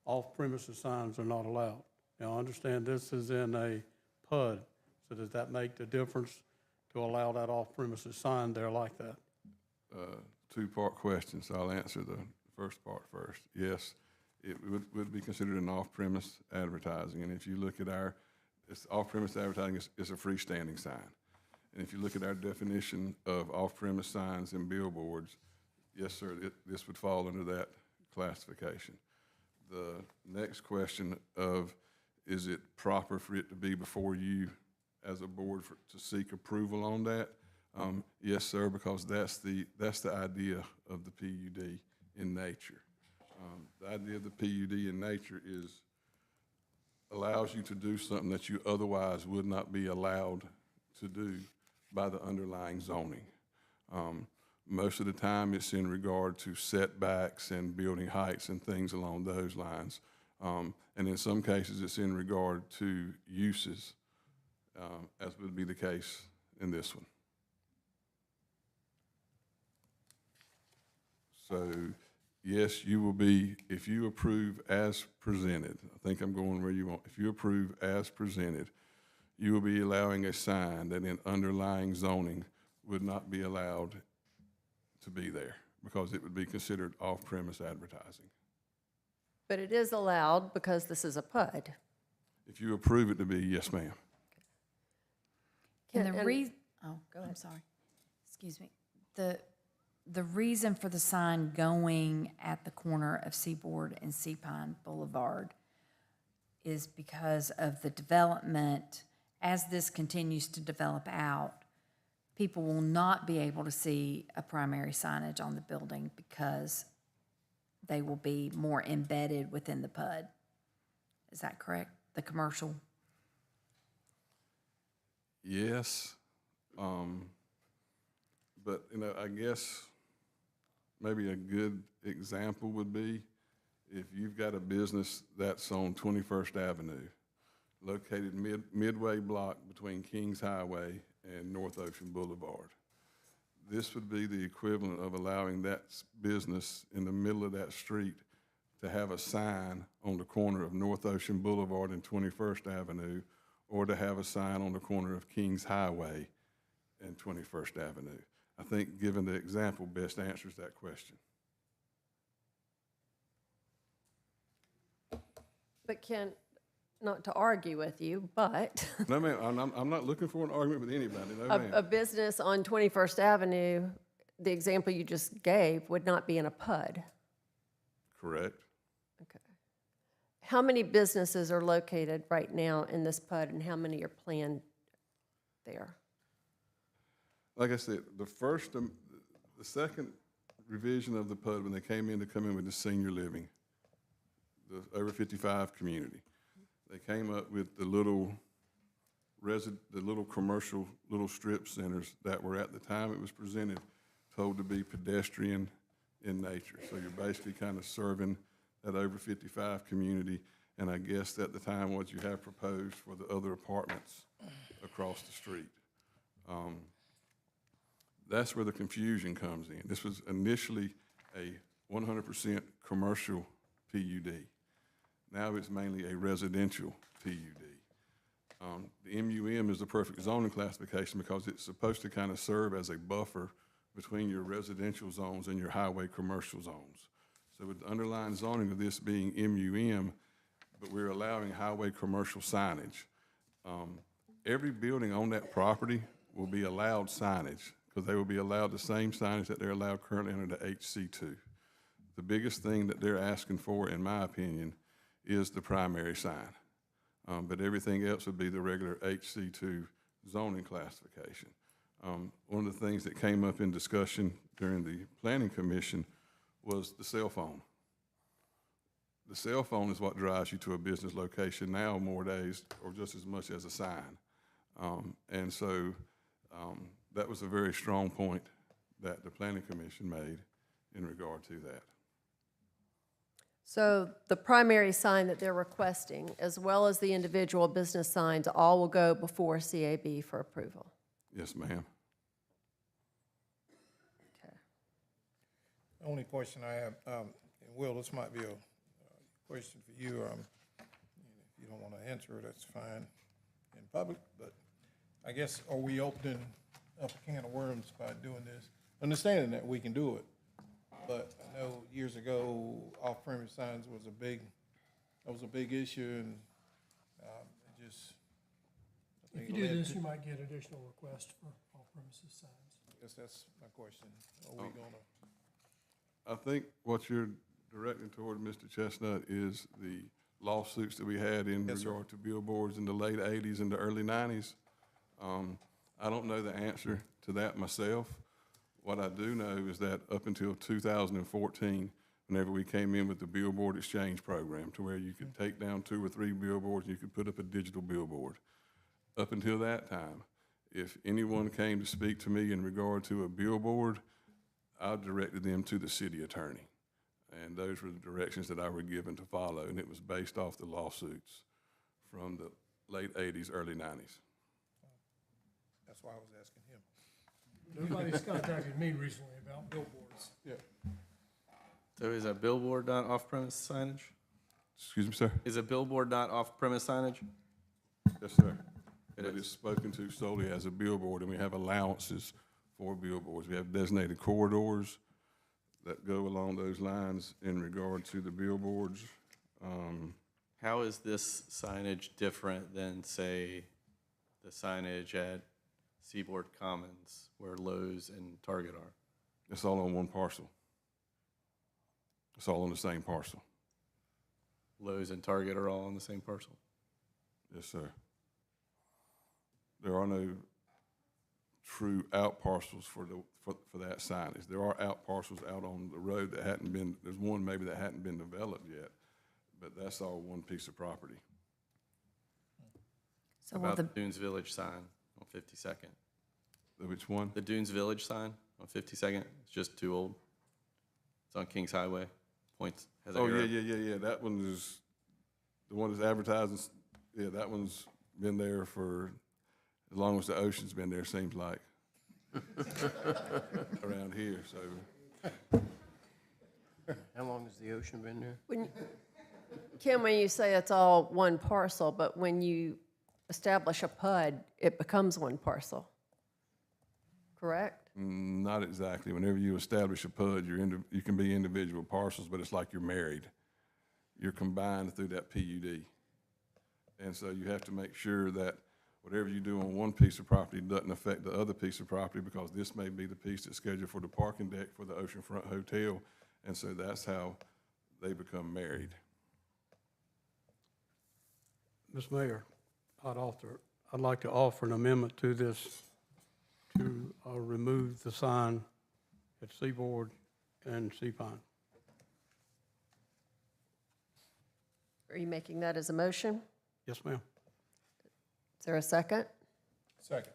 [SPEAKER 15] off premises signs are not allowed. Now, I understand this is in a PUD, so does that make the difference to allow that off premises sign there like that?
[SPEAKER 5] Two-part question, so I'll answer the first part first. Yes, it would be considered an off-premise advertising, and if you look at off-premise advertising is a freestanding sign. And if you look at our definition of off-premise signs and billboards, yes, sir, this would fall under that classification. The next question of, is it proper for it to be before you as a board to seek approval on that? Yes, sir, because that's the idea of the PUD in nature. The idea of the PUD in nature allows you to do something that you otherwise would not be allowed to do by the underlying zoning. Most of the time it's in regard to setbacks and building heights and things along those lines. And in some cases it's in regard to uses, as would be the case in this one. So yes, you will be, if you approve as presented, I think I'm going where you want, if you approve as presented, you will be allowing a sign that in underlying zoning would not be allowed to be there because it would be considered off-premise advertising.
[SPEAKER 1] But it is allowed because this is a PUD.
[SPEAKER 5] If you approve it to be, yes, ma'am.
[SPEAKER 16] And the reason, oh, go ahead. I'm sorry. Excuse me. The reason for the sign going at the corner of Seaboard and Sea Pine Boulevard is because of the development. As this continues to develop out, people will not be able to see a primary signage on the building because they will be more embedded within the PUD. Is that correct? The commercial?
[SPEAKER 5] Yes. But, I guess maybe a good example would be if you've got a business that's on 21st Avenue, located midway block between Kings Highway and North Ocean Boulevard. This would be the equivalent of allowing that business in the middle of that street to have a sign on the corner of North Ocean Boulevard and 21st Avenue, or to have a sign on the corner of Kings Highway and 21st Avenue. I think given the example best answers that question.
[SPEAKER 1] But Ken, not to argue with you, but
[SPEAKER 5] No, ma'am, I'm not looking for an argument with anybody, no,
[SPEAKER 1] a
[SPEAKER 5] ma'am.
[SPEAKER 1] business on 21st Avenue, the example you just gave, would not be in a PUD.
[SPEAKER 5] Correct.
[SPEAKER 1] Okay. How many businesses are located right now in this PUD, and how many are planned there?
[SPEAKER 5] Like I said, the second revision of the PUD, when they came in with the senior living, the over 55 community, they came up with the little commercial, little strip centers that were, at the time it was presented, told to be pedestrian in nature. So you're basically kind of serving that over 55 community, and I guess at the time what you have proposed for the other apartments across the street. That's where the confusion comes in. This was initially a 100% commercial PUD. Now it's mainly a residential PUD. The MUM is the perfect zoning classification because it's supposed to kind of serve as a buffer between your residential zones and your highway commercial zones. So with the underlying zoning of this being MUM, but we're allowing highway commercial signage. Every building on that property will be allowed signage because they will be allowed the same signage that they're allowed currently under the HC2. The biggest thing that they're asking for, in my opinion, is the primary sign. But everything else would be the regular HC2 zoning classification. One of the things that came up in discussion during the Planning Commission was the cell phone. The cell phone is what drives you to a business location now more days, or just as much as a sign. And so that was a very strong point that the Planning Commission made in regard to that.
[SPEAKER 1] So the primary sign that they're requesting, as well as the individual business signs, all will go before CAB for approval?
[SPEAKER 5] Yes, ma'am.
[SPEAKER 1] Okay.
[SPEAKER 17] The only question I have, and Will, this might be a question for you. If you don't want to answer it, that's fine in public, but I guess, are we opening up a can of worms by doing this? Understanding that we can do it, but I know years ago, off-premise signs was a big issue, and it just.
[SPEAKER 18] If you do this, you might get additional requests for off-premises signs.
[SPEAKER 17] I guess that's my question. Are we gonna?
[SPEAKER 5] I think what you're directing toward, Mr. Chestnut, is the lawsuits that we had in regard to billboards in the late 80s and the early 90s. I don't know the answer to that myself. What I do know is that up until 2014, whenever we came in with the billboard exchange program, to where you could take down 2 or 3 billboards and you could put up a digital billboard. Up until that time, if anyone came to speak to me in regard to a billboard, I directed them to the city attorney. And those were the directions that I were given to follow, and it was based off the lawsuits from the late 80s, early 90s.
[SPEAKER 17] That's why I was asking him.
[SPEAKER 18] Nobody's contacted me recently about billboards.
[SPEAKER 17] Yeah.
[SPEAKER 2] So is a billboard not off-premise signage?
[SPEAKER 5] Excuse me, sir?
[SPEAKER 2] Is a billboard not off-premise signage?
[SPEAKER 5] Yes, sir. It is spoken to solely as a billboard, and we have allowances for billboards. We have designated corridors that go along those lines in regard to the billboards.
[SPEAKER 2] How is this signage different than, say, the signage at Seaboard Commons where Lowe's and Target are?
[SPEAKER 5] It's all on one parcel. It's all on the same parcel.
[SPEAKER 2] Lowe's and Target are all on the same parcel?
[SPEAKER 5] Yes, sir. There are no true out parcels for that signage. There are out parcels out on the road that hadn't been, there's one maybe that hadn't been developed yet, but that's all one piece of property.
[SPEAKER 2] So about the Dunes Village sign on 52nd?
[SPEAKER 5] Which one?
[SPEAKER 2] The Dunes Village sign on 52nd. It's just too old. It's on Kings Highway. Points. Has an arrow.
[SPEAKER 5] Yeah. That one is, the one that's advertising, yeah, that one's been there for as long as the ocean's been there, seems like, around here, so.
[SPEAKER 19] How long has the ocean been there?
[SPEAKER 1] Kim, when you say it's all one parcel, but when you establish a PUD, it becomes one parcel, correct?
[SPEAKER 5] Not exactly. Whenever you establish a PUD, you can be individual parcels, but it's like you're married. you're combined through that PUD. And so you have to make sure that whatever you do on one piece of property doesn't affect the other piece of property, because this may be the piece that's scheduled for the parking deck for the oceanfront hotel. And so that's how they become married.
[SPEAKER 15] Ms. Mayor, I'd like to offer an amendment to this to remove the sign at Seaboard and Sea Pine.
[SPEAKER 1] Are you making that as a motion?
[SPEAKER 15] Yes, ma'am.
[SPEAKER 1] Is there a second?
[SPEAKER 17] Second.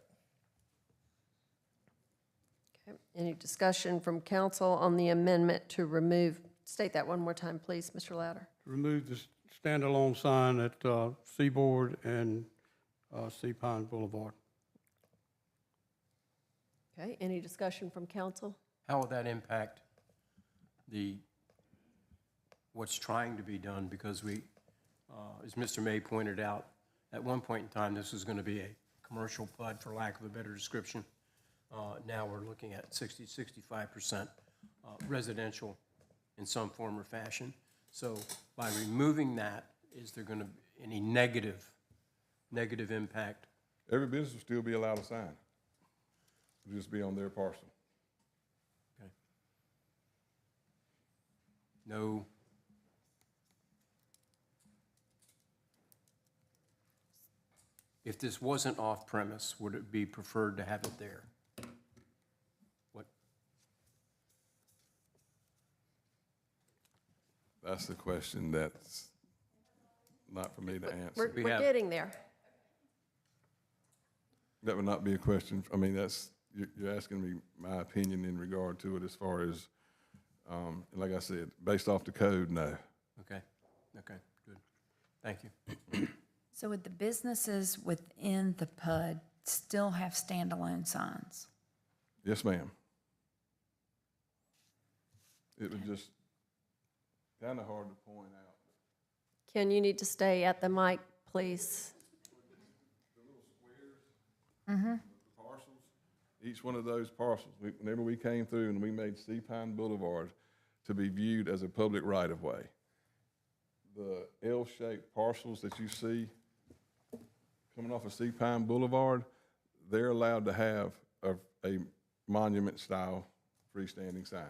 [SPEAKER 1] Okay. Any discussion from council on the amendment to remove, state that one more time, please, Mr. Louder.
[SPEAKER 15] Remove the standalone sign at Seaboard and Sea Pine Boulevard.
[SPEAKER 1] Okay, any discussion from council?
[SPEAKER 19] How will that impact what's trying to be done? Because we, as Mr. May pointed out, at one point in time, this was going to be a commercial PUD, for lack of a better description. Now we're looking at 65% residential in some form or fashion. So by removing that, is there going to be any negative impact?
[SPEAKER 5] Every business will still be allowed a sign. It'll just be on their parcel.
[SPEAKER 19] Okay. No. If this wasn't off premise, would it be preferred to have it there? What?
[SPEAKER 5] That's the question that's not for me to answer.
[SPEAKER 1] We're getting there.
[SPEAKER 5] That would not be a question. I mean, you're asking me my opinion in regard to it as far as, like I said, based off the code, no.
[SPEAKER 19] Okay, good. Thank you.
[SPEAKER 16] So would the businesses within the PUD still have standalone signs?
[SPEAKER 5] Yes, ma'am. It was just kind of hard to point out.
[SPEAKER 1] Ken, you need to stay at the mic, please.
[SPEAKER 5] The little squares, the parcels, each one of those parcels, whenever we came through and we made Sea Pine Boulevard to be viewed as a public right-of-way, the L-shaped parcels that you see coming off of Sea Pine Boulevard, they're allowed to have a monument-style freestanding sign.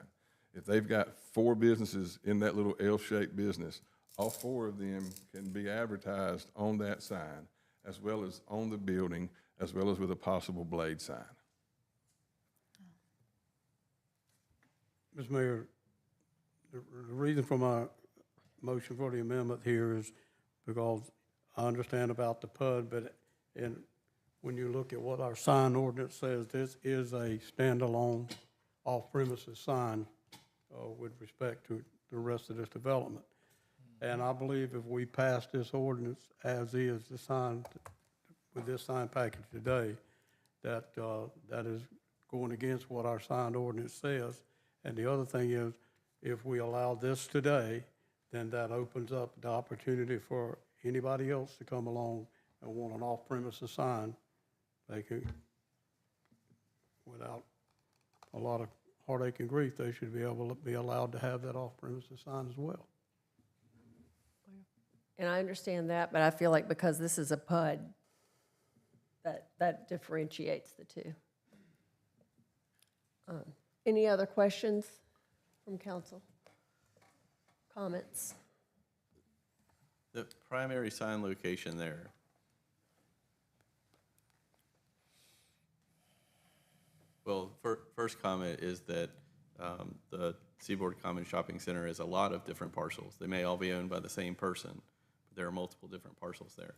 [SPEAKER 5] If they've got 4 businesses in that little L-shaped business, all 4 of them can be advertised on that sign, as well as on the building, as well as with a possible blade sign.
[SPEAKER 15] Ms. Mayor, the reason for my motion for the amendment here is because I understand about the PUD, but when you look at what our sign ordinance says, this is a standalone off-premises sign with respect to the rest of this development. And I believe if we pass this ordinance as is, the sign, with this sign package today, that is going against what our signed ordinance says. And the other thing is, if we allow this today, then that opens up the opportunity for anybody else to come along and want an off-premises sign. They can, without a lot of heartache and grief, they should be able to be allowed to have that off-premises sign as well.
[SPEAKER 1] And I understand that, but I feel like because this is a PUD, that differentiates the two. Any other questions from council? Comments?
[SPEAKER 2] The primary sign location there, well, first comment is that the Seaboard Common Shopping Center is a lot of different parcels. They may all be owned by the same person, but there are multiple different parcels there.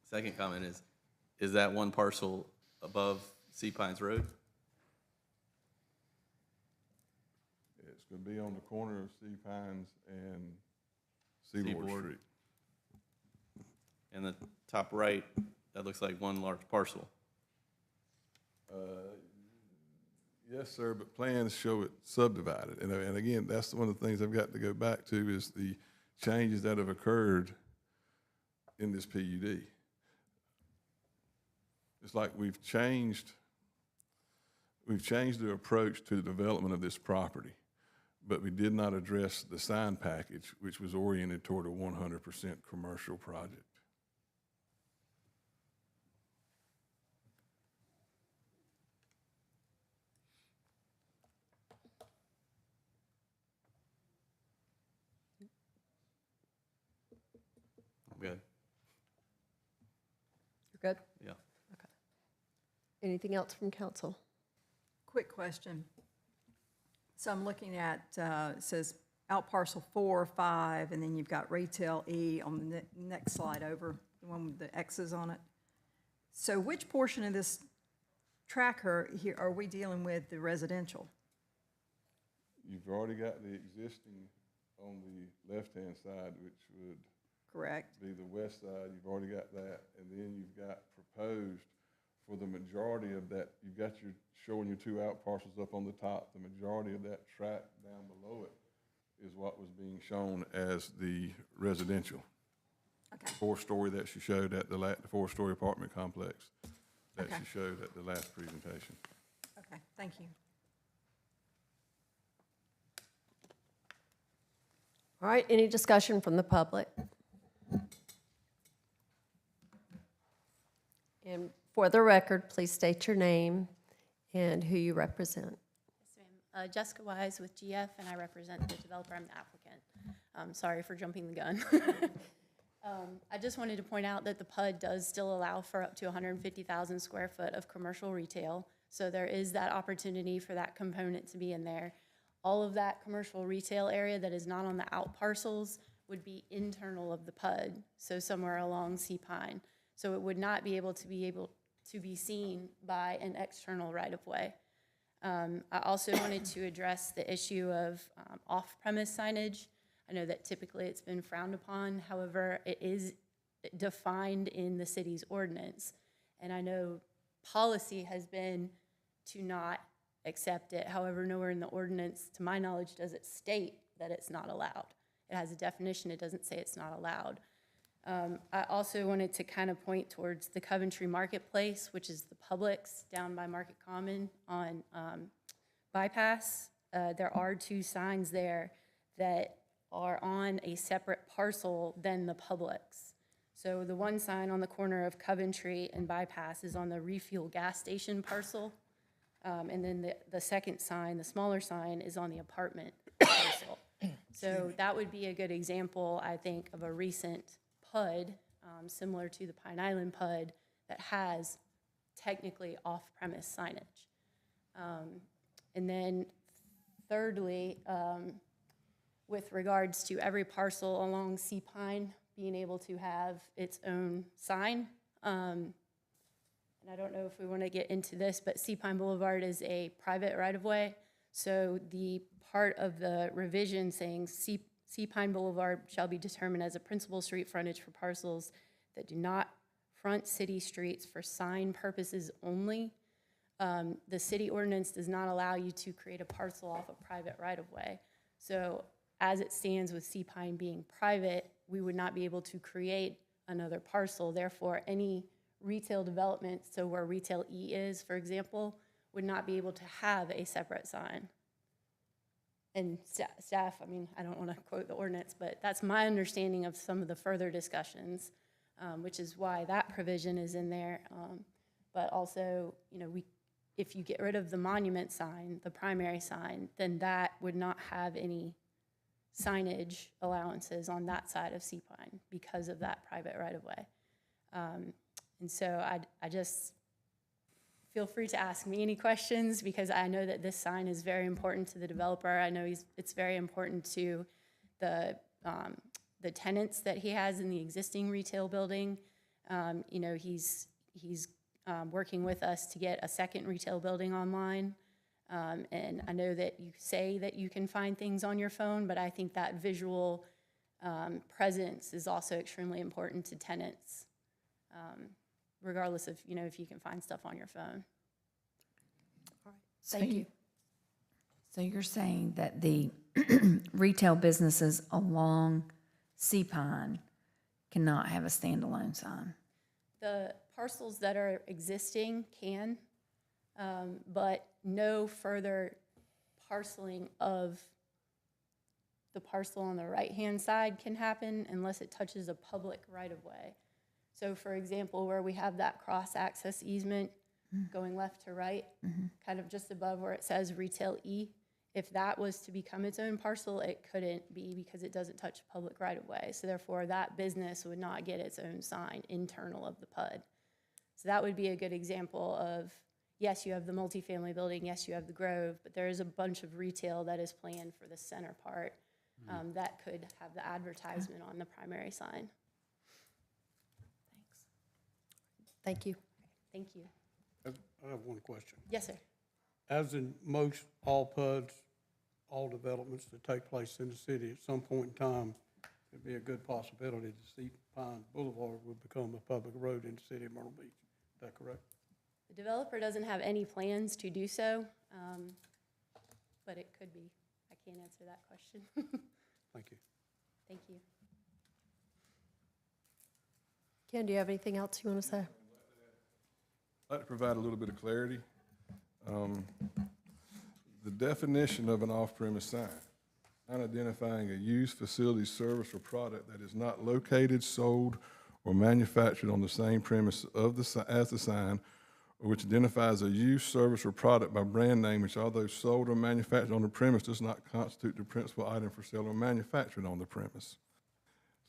[SPEAKER 2] Second comment is that one parcel above Sea Pines Road?
[SPEAKER 5] It's going to be on the corner of Sea Pines and Seaboard Street.
[SPEAKER 2] And the top right, that looks like one large parcel.
[SPEAKER 5] Yes, sir, but plans show it subdivided. And again, that's one of the things I've got to go back to is the changes that have occurred in this PUD. It's like we've changed the approach to the development of this property. but we did not address the sign package, which was oriented toward a 100% commercial project.
[SPEAKER 2] I'm good.
[SPEAKER 1] You're good?
[SPEAKER 2] Yeah.
[SPEAKER 1] Okay. Anything else from council?
[SPEAKER 20] Quick question. So I'm looking at, it says out parcel 4, 5, and then you've got retail E on the next slide over, the one with the X's on it. So which portion of this tracker here are we dealing with the residential?
[SPEAKER 5] You've already got the existing on the left-hand side, which would
[SPEAKER 20] Correct.
[SPEAKER 5] be the west side. You've already got that. And then you've got proposed for the majority of that. You've got your showing your 2 out parcels up on the top. The majority of that tract down below it is what was being shown as the residential.
[SPEAKER 20] Okay.
[SPEAKER 5] 4-story that she showed at the 4-story apartment complex that
[SPEAKER 20] Okay.
[SPEAKER 5] she showed at the last presentation.
[SPEAKER 20] Okay, thank you.
[SPEAKER 1] All right, any discussion from the public? And for the record, please state your name and who you represent.
[SPEAKER 21] Yes, ma'am. Jessica Wise with GF, and I represent the developer. I'm the applicant. Sorry for jumping the gun. I just wanted to point out that the PUD does still allow for up to 150,000 square foot of commercial retail. So there is that opportunity for that component to be in there. All of that commercial retail area that is not on the out parcels would be internal of the PUD, so somewhere along Sea Pine. So it would not be able to be seen by an external right-of-way. I also wanted to address the issue of off-premise signage. I know that typically it's been frowned upon. However, it is defined in the city's ordinance. And I know policy has been to not accept it. However, nowhere in the ordinance, to my knowledge, does it state that it's not allowed. It has a definition. It doesn't say it's not allowed. I also wanted to kind of point towards the Coventry Marketplace, which is the Publix down by Market Common on Bypass. There are 2 signs there that are on a separate parcel than the Publix. So the one sign on the corner of Coventry and Bypass is on the refuel gas station parcel. And then the second sign, the smaller sign, is on the apartment parcel. So that would be a good example, I think, of a recent PUD, similar to the Pine Island PUD, that has technically off-premise signage. And then thirdly, with regards to every parcel along Sea Pine being able to have its own sign, and I don't know if we want to get into this, but Sea Pine Boulevard is a private right-of-way. So the part of the revision saying Sea Pine Boulevard shall be determined as a principal street frontage for parcels that do not front city streets for sign purposes only. The city ordinance does not allow you to create a parcel off a private right-of-way. So as it stands with Sea Pine being private, we would not be able to create another parcel. Therefore, any retail development, so where retail E is, for example, would not be able to have a separate sign. And staff, I mean, I don't want to quote the ordinance, but that's my understanding of some of the further discussions, which is why that provision is in there. But also, you know, if you get rid of the monument sign, the primary sign, then that would not have any signage allowances on that side of Sea Pine because of that private right-of-way. And so I just feel free to ask me any questions, because I know that this sign is very important to the developer. I know it's very important to the tenants that he has in the existing retail building. You know, he's working with us to get a second retail building online. And I know that you say that you can find things on your phone, but I think that visual presence is also extremely important to tenants, regardless of, you know, if you can find stuff on your phone.
[SPEAKER 16] All right.
[SPEAKER 21] Thank you.
[SPEAKER 16] So you're saying that the retail businesses along Sea Pine cannot have a standalone sign?
[SPEAKER 21] The parcels that are existing can, but no further parceling of the parcel on the right-hand side can happen unless it touches a public right-of-way. So for example, where we have that cross-access easement going left to right, kind of just above where it says Retail E, if that was to become its own parcel, it couldn't be because it doesn't touch public right-of-way. So therefore, that business would not get its own sign internal of the PUD. So that would be a good example of, yes, you have the multifamily building, yes, you have the Grove, but there is a bunch of retail that is planned for the center part that could have the advertisement on the primary sign.
[SPEAKER 1] Thank you.
[SPEAKER 21] Thank you.
[SPEAKER 15] I have one question.
[SPEAKER 21] Yes, sir.
[SPEAKER 15] As in most all PUDs, all developments that take place in the city, at some point in time, it'd be a good possibility to see Pine Boulevard would become a public road in the city of Myrtle Beach. Is that correct?
[SPEAKER 21] The developer doesn't have any plans to do so, but it could be. I can't answer that question.
[SPEAKER 15] Thank you.
[SPEAKER 21] Thank you.
[SPEAKER 1] Ken, do you have anything else you want to say?
[SPEAKER 5] I'd like to provide a little bit of clarity. The definition of an off-premise sign, not identifying a use, facility, service, or product that is not located, sold, or manufactured on the same premise as the sign, or which identifies a use, service, or product by brand name which, although sold or manufactured on the premise, does not constitute the principal item for sale or manufactured on the premise.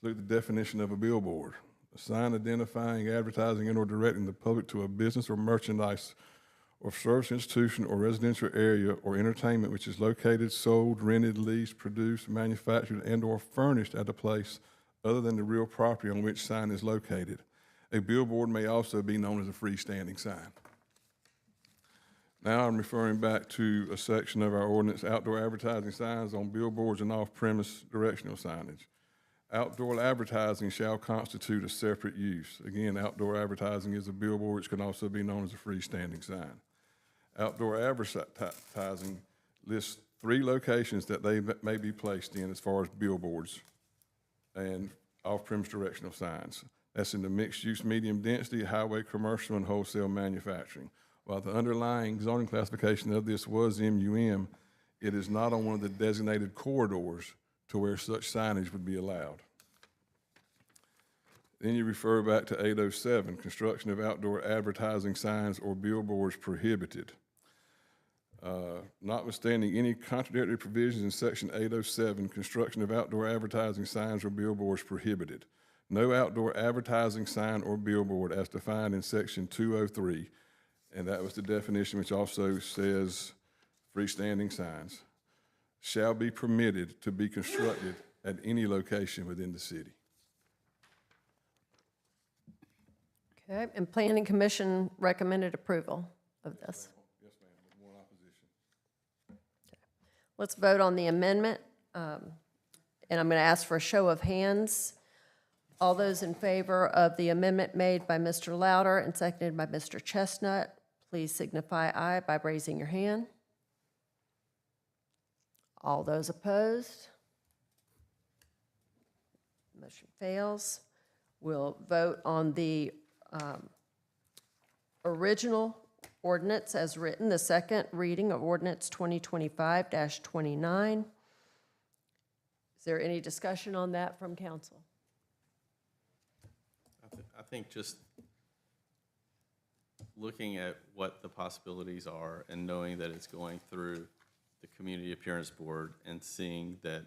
[SPEAKER 5] Look at the definition of a billboard. A sign identifying, advertising, and/or directing the public to a business or merchandise or service institution or residential area or entertainment which is located, sold, rented, leased, produced, manufactured, and/or furnished at a place other than the real property on which sign is located. A billboard may also be known as a freestanding sign. Now I'm referring back to a section of our ordinance, outdoor advertising signs on billboards and off-premise directional signage. Outdoor advertising shall constitute a separate use. Again, outdoor advertising is a billboard, which can also be known as a freestanding sign. Outdoor advertising lists 3 locations that they may be placed in as far as billboards and off-premise directional signs. That's in the mixed-use, medium density, highway, commercial, and wholesale manufacturing. While the underlying zoning classification of this was MUM, it is not on one of the designated corridors to where such signage would be allowed. Then you refer back to 807, construction of outdoor advertising signs or billboards prohibited. Notwithstanding any contradictory provisions in section 807, construction of outdoor advertising signs or billboards prohibited. No outdoor advertising sign or billboard as defined in section 203, and that was the definition which also says freestanding signs, shall be permitted to be constructed at any location within the city.
[SPEAKER 1] Okay, and Planning Commission recommended approval of this.
[SPEAKER 5] Yes, ma'am, with 1 opposition.
[SPEAKER 1] Okay. Let's vote on the amendment, and I'm going to ask for a show of hands. All those in favor of the amendment made by Mr. Louder and seconded by Mr. Chestnut, please signify aye by raising your hand. All those opposed? Motion fails. We'll vote on the original ordinance as written, the second reading of ordinance 2025-29. Is there any discussion on that from council?
[SPEAKER 2] I think just looking at what the possibilities are and knowing that it's going through the Community Appearance Board and seeing that,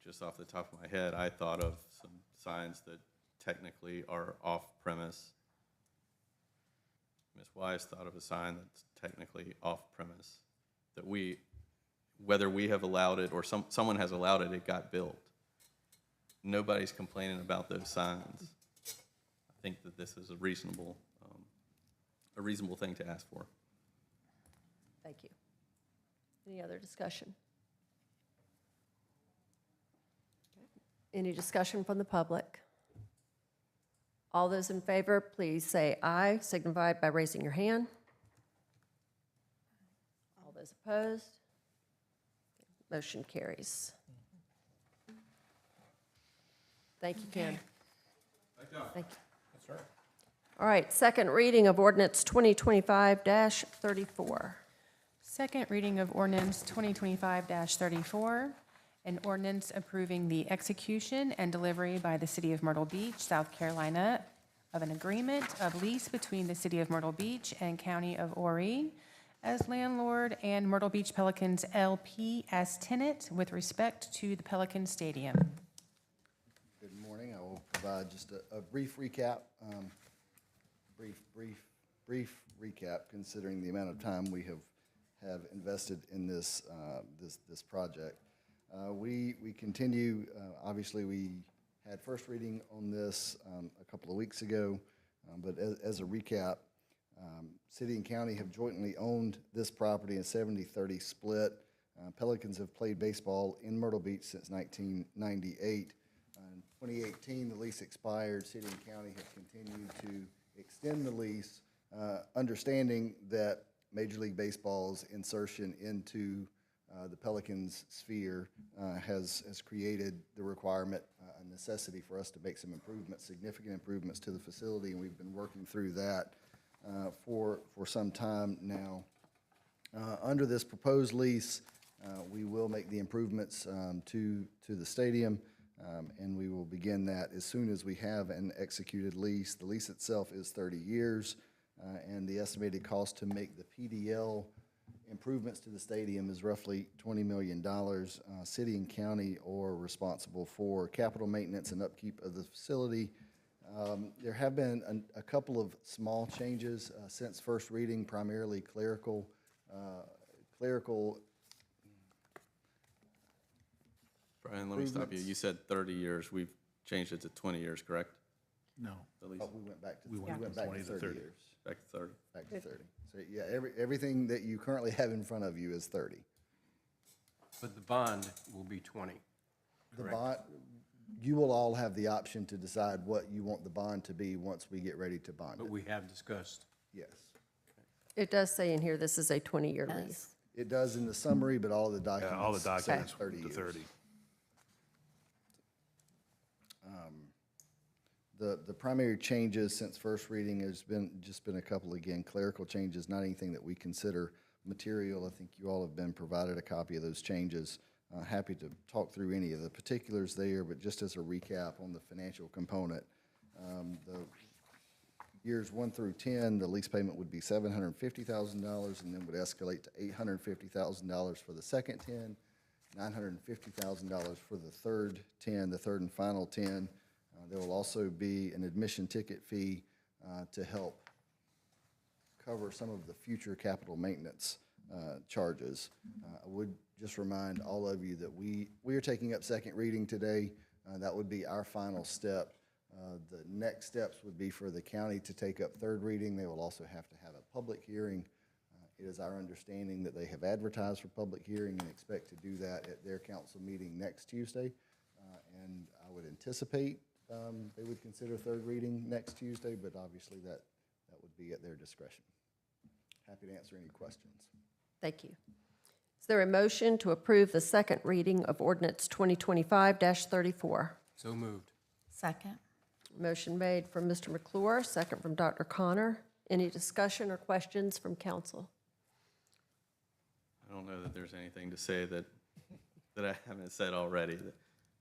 [SPEAKER 2] just off the top of my head, I thought of some signs that technically are off-premise. Ms. Wise thought of a sign that's technically off-premise, that whether we have allowed it or someone has allowed it, it got built. Nobody's complaining about those signs. I think that this is a reasonable thing to ask for.
[SPEAKER 1] Thank you. Any other discussion? Any discussion from the public? All those in favor, please say aye, signify by raising your hand. All those opposed? Motion carries. Thank you, Ken. Thank you.
[SPEAKER 17] Yes, sir.
[SPEAKER 1] All right, second reading of ordinance 2025-34.
[SPEAKER 13] Second reading of ordinance 2025-34, an ordinance approving the execution and delivery by the City of Myrtle Beach, South Carolina, of an agreement of lease between the City of Myrtle Beach and County of Horry as landlord and Myrtle Beach Pelicans LP as tenant with respect to the Pelican Stadium.
[SPEAKER 4] Good morning. I will provide just a brief recap, brief recap, considering the amount of time we have invested in this project. We continue. Obviously, we had first reading on this a couple of weeks ago, but as a recap, City and County have jointly owned this property in a 70-30 split. Pelicans have played baseball in Myrtle Beach since 1998. In 2018, the lease expired. City and County have continued to extend the lease, understanding that Major League Baseball's insertion into the Pelicans sphere has created the requirement, a necessity for us to make some improvements, significant improvements to the facility, and we've been working through that for some time now. Under this proposed lease, we will make the improvements to the stadium, and we will begin that as soon as we have an executed lease. The lease itself is 30 years, and the estimated cost to make the PDL improvements to the stadium is roughly $20 million. City and county are responsible for capital maintenance and upkeep of the facility. There have been a couple of small changes since first reading, primarily clerical.
[SPEAKER 2] Brian, let me stop you. You said 30 years. We've changed it to 20 years, correct?
[SPEAKER 22] No.
[SPEAKER 2] At least.
[SPEAKER 4] Oh, we went back to
[SPEAKER 22] We went
[SPEAKER 4] back
[SPEAKER 22] from 20
[SPEAKER 4] to
[SPEAKER 22] to
[SPEAKER 4] 30
[SPEAKER 22] 30.
[SPEAKER 4] years.
[SPEAKER 2] Back to 30.
[SPEAKER 4] Back to 30. So yeah, everything that you currently have in front of you is 30.
[SPEAKER 19] But the bond will be 20.
[SPEAKER 4] The
[SPEAKER 19] Correct.
[SPEAKER 4] bond, you will all have the option to decide what you want the bond to be once we get ready to bond
[SPEAKER 19] But
[SPEAKER 4] it.
[SPEAKER 19] we have discussed.
[SPEAKER 4] Yes.
[SPEAKER 1] It does say in here this is a 20-year lease.
[SPEAKER 4] It does in the summary, but all of the documents.
[SPEAKER 22] Yeah, all the
[SPEAKER 4] say
[SPEAKER 22] documents,
[SPEAKER 4] 30
[SPEAKER 22] to
[SPEAKER 4] years.
[SPEAKER 22] 30.
[SPEAKER 4] The primary changes since first reading has just been a couple, again, clerical changes, not anything that we consider material. I think you all have been provided a copy of those changes. Happy to talk through any of the particulars there, but just as a recap on the financial component, the years 1 through 10, the lease payment would be $750,000 and then would escalate to $850,000 for the second 10, $950,000 for the third 10, the third and final 10. There will also be an admission ticket fee to help cover some of the future capital maintenance charges. I would just remind all of you that we are taking up second reading today. That would be our final step. The next steps would be for the county to take up third reading. They will also have to have a public hearing. It is our understanding that they have advertised for public hearing and expect to do that at their council meeting next Tuesday. And I would anticipate they would consider third reading next Tuesday, but obviously that would be at their discretion. Happy to answer any questions.
[SPEAKER 1] Thank you. Is there a motion to approve the second reading of ordinance 2025-34?
[SPEAKER 19] So moved.
[SPEAKER 16] Second.
[SPEAKER 1] Motion made from Mr. McClure, second from Dr. Connor. Any discussion or questions from council?
[SPEAKER 2] I don't know that there's anything to say that I haven't said already.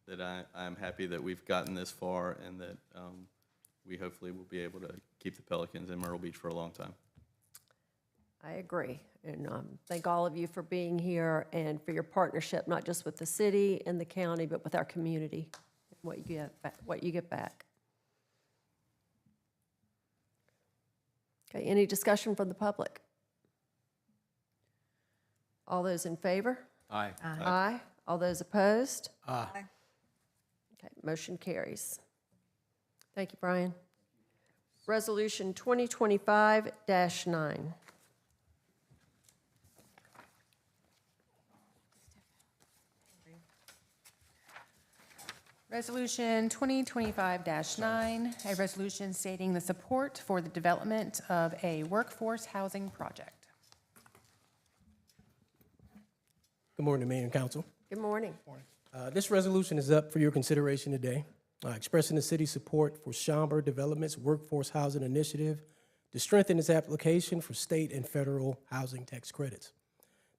[SPEAKER 2] That I'm happy that we've gotten this far and that we hopefully will be able to keep the Pelicans in Myrtle Beach for a long time.
[SPEAKER 1] I agree, and thank all of you for being here and for your partnership, not just with the city and the county, but with our community, what you get back. Okay, any discussion from the public? All those in favor?
[SPEAKER 19] Aye.
[SPEAKER 1] Aye. All those opposed?
[SPEAKER 19] Aye.
[SPEAKER 1] Okay, motion carries. Thank you, Brian. Resolution 2025-9.
[SPEAKER 13] Resolution 2025-9, a resolution stating the support for the development of a workforce housing project.
[SPEAKER 18] Good morning, Mayor and Council.
[SPEAKER 1] Good morning.
[SPEAKER 18] This resolution is up for your consideration today, expressing the city's support for Schaumburg Development's Workforce Housing Initiative to strengthen its application for state and federal housing tax credits.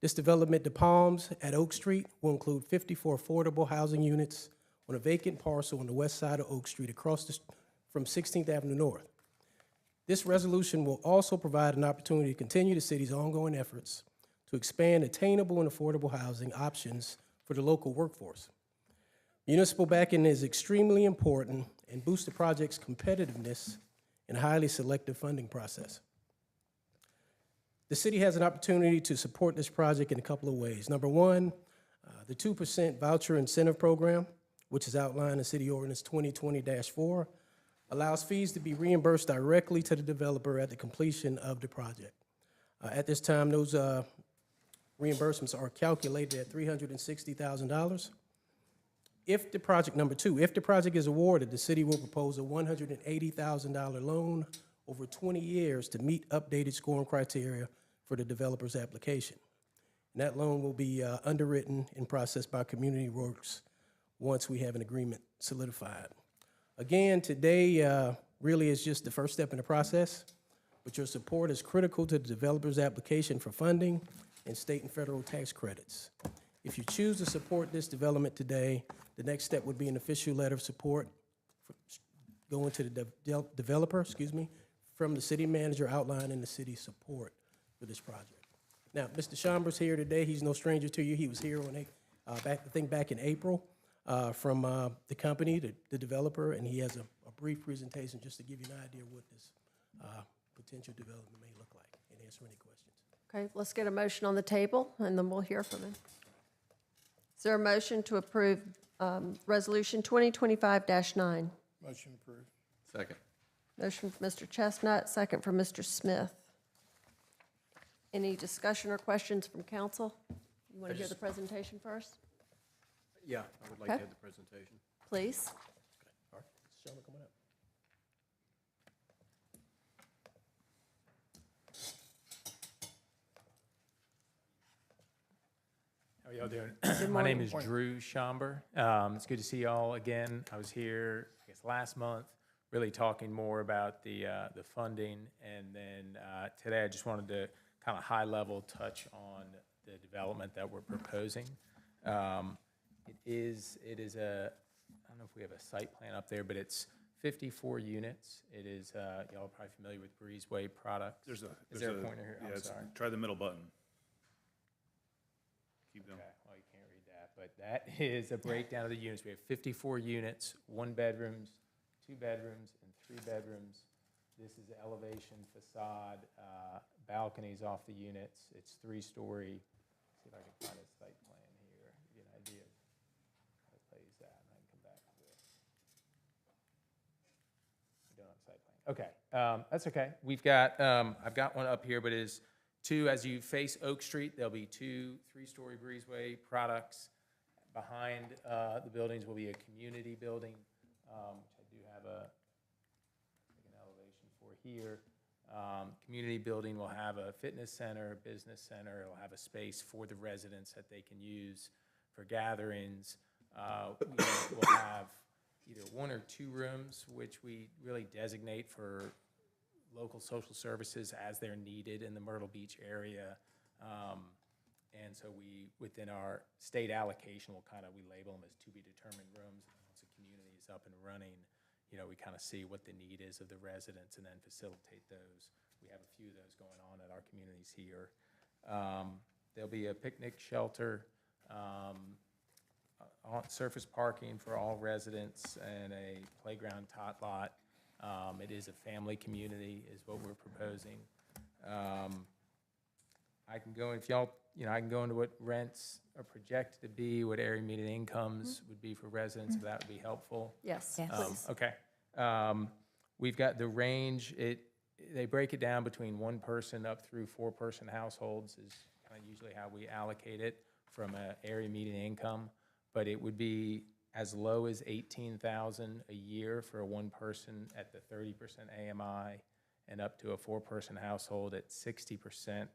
[SPEAKER 18] This development, the Palms at Oak Street, will include 54 affordable housing units on a vacant parcel on the west side of Oak Street from 16th Avenue North. This resolution will also provide an opportunity to continue the city's ongoing efforts to expand attainable and affordable housing options for the local workforce. Municipal backing is extremely important and boosts the project's competitiveness in a highly selective funding process. The city has an opportunity to support this project in a couple of ways. Number one, the 2% voucher incentive program, which is outlined in City Ordinance 2020-4, allows fees to be reimbursed directly to the developer at the completion of the project. At this time, those reimbursements are calculated at $360,000. If the project, number two, if the project is awarded, the city will propose a $180,000 loan over 20 years to meet updated scoring criteria for the developer's application. And that loan will be underwritten and processed by Community Works once we have an agreement solidified. Again, today really is just the first step in the process, but your support is critical to the developer's application for funding and state and federal tax credits. If you choose to support this development today, the next step would be an official letter of support going to the developer, from the city manager outlining the city's support for this project. Now, Mr. Chamber's here today. He's no stranger to you. He was here on back in April from the company, the developer, and he has a brief presentation just to give you an idea of what this potential development may look like and answer any questions.
[SPEAKER 1] Okay, let's get a motion on the table, and then we'll hear from him. Is there a motion to approve Resolution 2025-9?
[SPEAKER 17] Motion approved.
[SPEAKER 2] Second.
[SPEAKER 1] Motion from Mr. Chestnut, second from Mr. Smith. Any discussion or questions from council? You want to hear the presentation first?
[SPEAKER 19] Yeah, I would like
[SPEAKER 1] Okay.
[SPEAKER 19] to have the presentation.
[SPEAKER 1] Please.
[SPEAKER 18] All right, Mr. Chamber coming up.
[SPEAKER 7] How are y'all doing?
[SPEAKER 1] Good
[SPEAKER 7] My name
[SPEAKER 1] morning.
[SPEAKER 7] is Drew Schomber. It's good to see y'all again. I was here, I guess, last month, really talking more about the funding, and then today I just wanted to kind of high-level touch on the development that we're proposing. It is a, I don't know if we have a site plan up there, but it's 54 units. It is, y'all are probably familiar with Breezeway products.
[SPEAKER 22] Is
[SPEAKER 7] there a pointer here? I'm sorry.
[SPEAKER 22] Try the middle button. Keep going.
[SPEAKER 7] Okay, well, you can't read that, but that is a breakdown of the units. We have 54 units, 1 bedrooms, 2 bedrooms, and 3 bedrooms. This is the elevation, facade, balconies off the units. It's 3-story. See if I can find a site plan here, get an idea of how it plays out, and I can come back to this. We don't have a site plan. Okay, that's okay. We've got, I've got one up here, but it is 2, as you face Oak Street, there'll be 2 3-story breezeway products. Behind the buildings will be a community building, which I do have an elevation for here. Community building will have a fitness center, a business center. It'll have a space for the residents that they can use for gatherings. We'll have either 1 or 2 rooms, which we really designate for local social services as they're needed in the Myrtle Beach area. And so we, within our state allocation, we label them as to be determined rooms. And once the community is up and running, we kind of see what the need is of the residents and then facilitate those. We have a few of those going on at our communities here. There'll be a picnic shelter, surface parking for all residents, and a playground tot lot. It is a family community is what we're proposing. I can go, if y'all, I can go into what rents are projected to be, what area median incomes would be for residents, if that would be helpful.
[SPEAKER 1] Yes,
[SPEAKER 16] Yes.
[SPEAKER 1] please.
[SPEAKER 7] Okay. We've got the range, they break it down between 1 person up through 4-person households is kind of usually how we allocate it from an area median income, but it would be as low as $18,000 a year for a 1 person at the 30% AMI, and up to a 4-person household at 60%.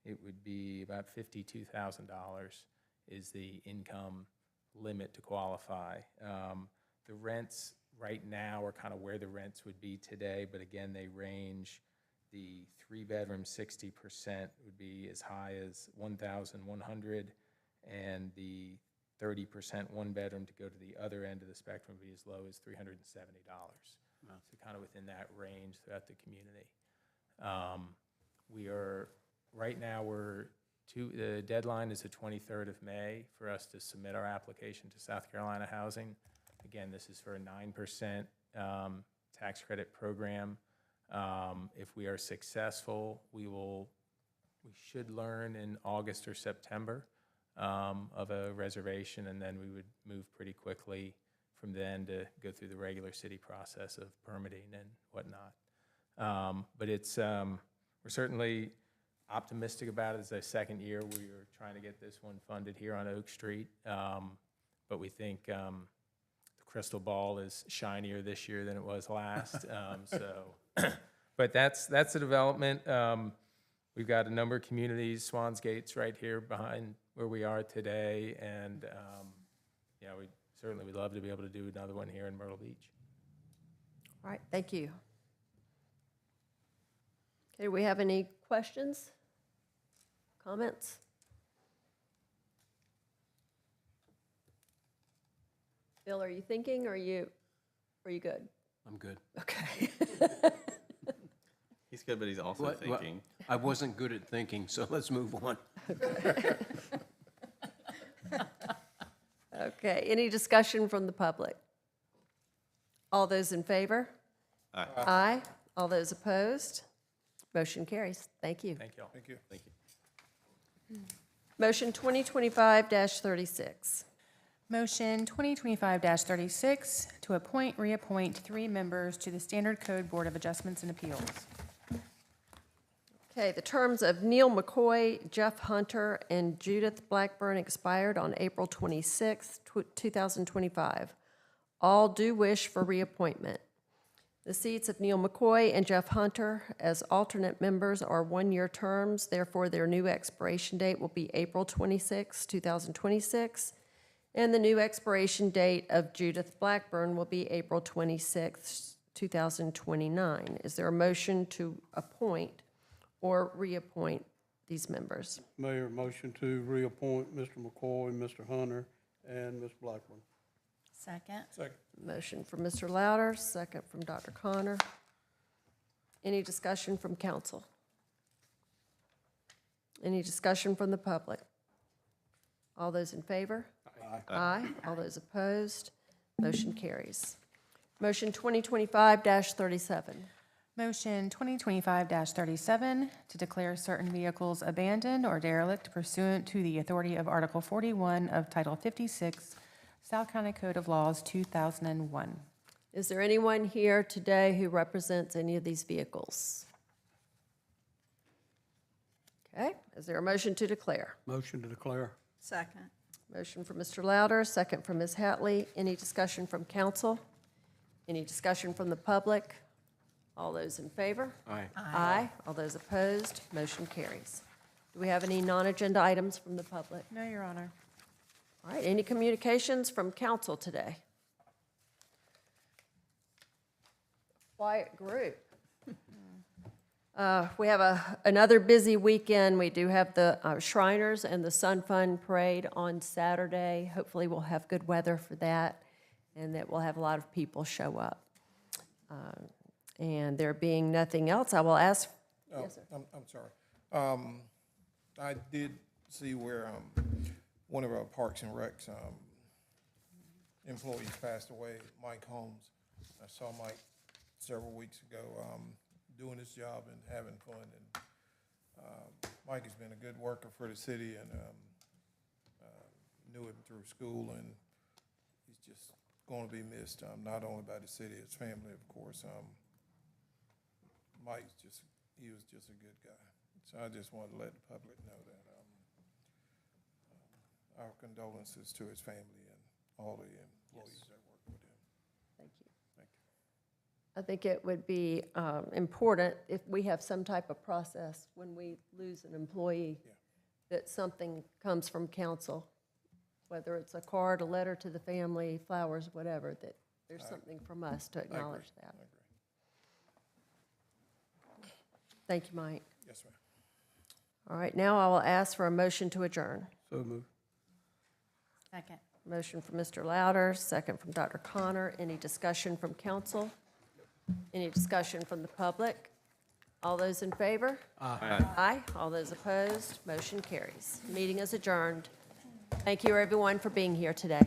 [SPEAKER 7] It would be about $52,000 is the income limit to qualify. The rents right now are kind of where the rents would be today, but again, they range. The 3-bedroom, 60% would be as high as $1,100, and the 30% 1-bedroom to go to the other end of the spectrum would be as low as $370. So kind of within that range throughout the community. Right now, the deadline is the 23rd of May for us to submit our application to South Carolina Housing. Again, this is for a 9% tax credit program. If we are successful, we should learn in August or September of a reservation, and then we would move pretty quickly from then to go through the regular city process of permitting and whatnot. But we're certainly optimistic about it. It's our second year. We are trying to get this one funded here on Oak Street, but we think the crystal ball is shinier this year than it was last. But that's the development. We've got a number of communities. Swans Gate's right here behind where we are today, and we certainly would love to be able to do another one here in Myrtle Beach.
[SPEAKER 1] All right, thank you. Okay, do we have any questions? Comments? Bill, are you thinking, or are you good?
[SPEAKER 19] I'm good.
[SPEAKER 1] Okay.
[SPEAKER 2] He's good, but he's also thinking.
[SPEAKER 19] I wasn't good at thinking, so let's move on.
[SPEAKER 1] Okay, any discussion from the public? All those in favor?
[SPEAKER 2] Aye.
[SPEAKER 1] Aye. All those opposed? Motion carries. Thank you.
[SPEAKER 7] Thank you all.
[SPEAKER 17] Thank you.
[SPEAKER 2] Thank you.
[SPEAKER 1] Motion 2025-36.
[SPEAKER 13] Motion 2025-36 to reappoint 3 members to the Standard Code Board of Adjustments and Appeals.
[SPEAKER 1] Okay, the terms of Neil McCoy, Jeff Hunter, and Judith Blackburn expired on April 26, 2025. All do wish for reappointment. The seats of Neil McCoy and Jeff Hunter as alternate members are 1-year terms. Therefore, their new expiration date will be April 26, 2026, and the new expiration date of Judith Blackburn will be April 26, 2029. Is there a motion to appoint or reappoint these members?
[SPEAKER 15] Mayor, motion to reappoint Mr. McCoy, Mr. Hunter, and Ms. Blackburn.
[SPEAKER 21] Second.
[SPEAKER 17] Second.
[SPEAKER 1] Motion from Mr. Louder, second from Dr. Connor. Any discussion from council? Any discussion from the public? All those in favor?
[SPEAKER 15] Aye.
[SPEAKER 1] Aye. All those opposed? Motion carries. Motion 2025-37.
[SPEAKER 13] Motion 2025-37 to declare certain vehicles abandoned or derelict pursuant to the authority of Article 41 of Title 56, South Carolina Code of Laws, 2001.
[SPEAKER 1] Is there anyone here today who represents any of these vehicles? Okay, is there a motion to declare?
[SPEAKER 15] Motion to declare.
[SPEAKER 20] Second.
[SPEAKER 1] Motion from Mr. Louder, second from Ms. Hatley. Any discussion from council? Any discussion from the public? All those in favor?
[SPEAKER 19] Aye.
[SPEAKER 1] Aye. All those opposed? Motion carries. Do we have any non-agenda items from the public?
[SPEAKER 13] No, Your Honor.
[SPEAKER 1] All right, any communications from council today? Quiet group. We have another busy weekend. We do have the Shriners and the Sun Fun Parade on Saturday. Hopefully we'll have good weather for that and that we'll have a lot of people show up. And there being nothing else, I will ask.
[SPEAKER 17] Oh,
[SPEAKER 1] Yes, sir.
[SPEAKER 17] I'm sorry. I did see where one of our Parks and Recs employees passed away, Mike Holmes. I saw Mike several weeks ago doing his job and having fun. And Mike has been a good worker for the city, and knew him through school, and he's just going to be missed, not only by the city, his family, of course. He was just a good guy. So I just wanted to let the public know that our condolences to his family and all the employees that work with him.
[SPEAKER 1] Thank you.
[SPEAKER 17] Thank you.
[SPEAKER 1] I think it would be important if we have some type of process when we lose an employee, that something comes from council, whether it's a card, a letter to the family, flowers, whatever, that there's something from us to acknowledge that.
[SPEAKER 17] I agree.
[SPEAKER 1] Thank you, Mike.
[SPEAKER 17] Yes, ma'am.
[SPEAKER 1] All right, now I will ask for a motion to adjourn.
[SPEAKER 15] So moved.
[SPEAKER 21] Second.
[SPEAKER 1] Motion from Mr. Louder, second from Dr. Connor. Any discussion from council? Any discussion from the public? All those in favor? Aye. Aye. All those opposed? Motion carries. Meeting is adjourned. Thank you, everyone, for being here today.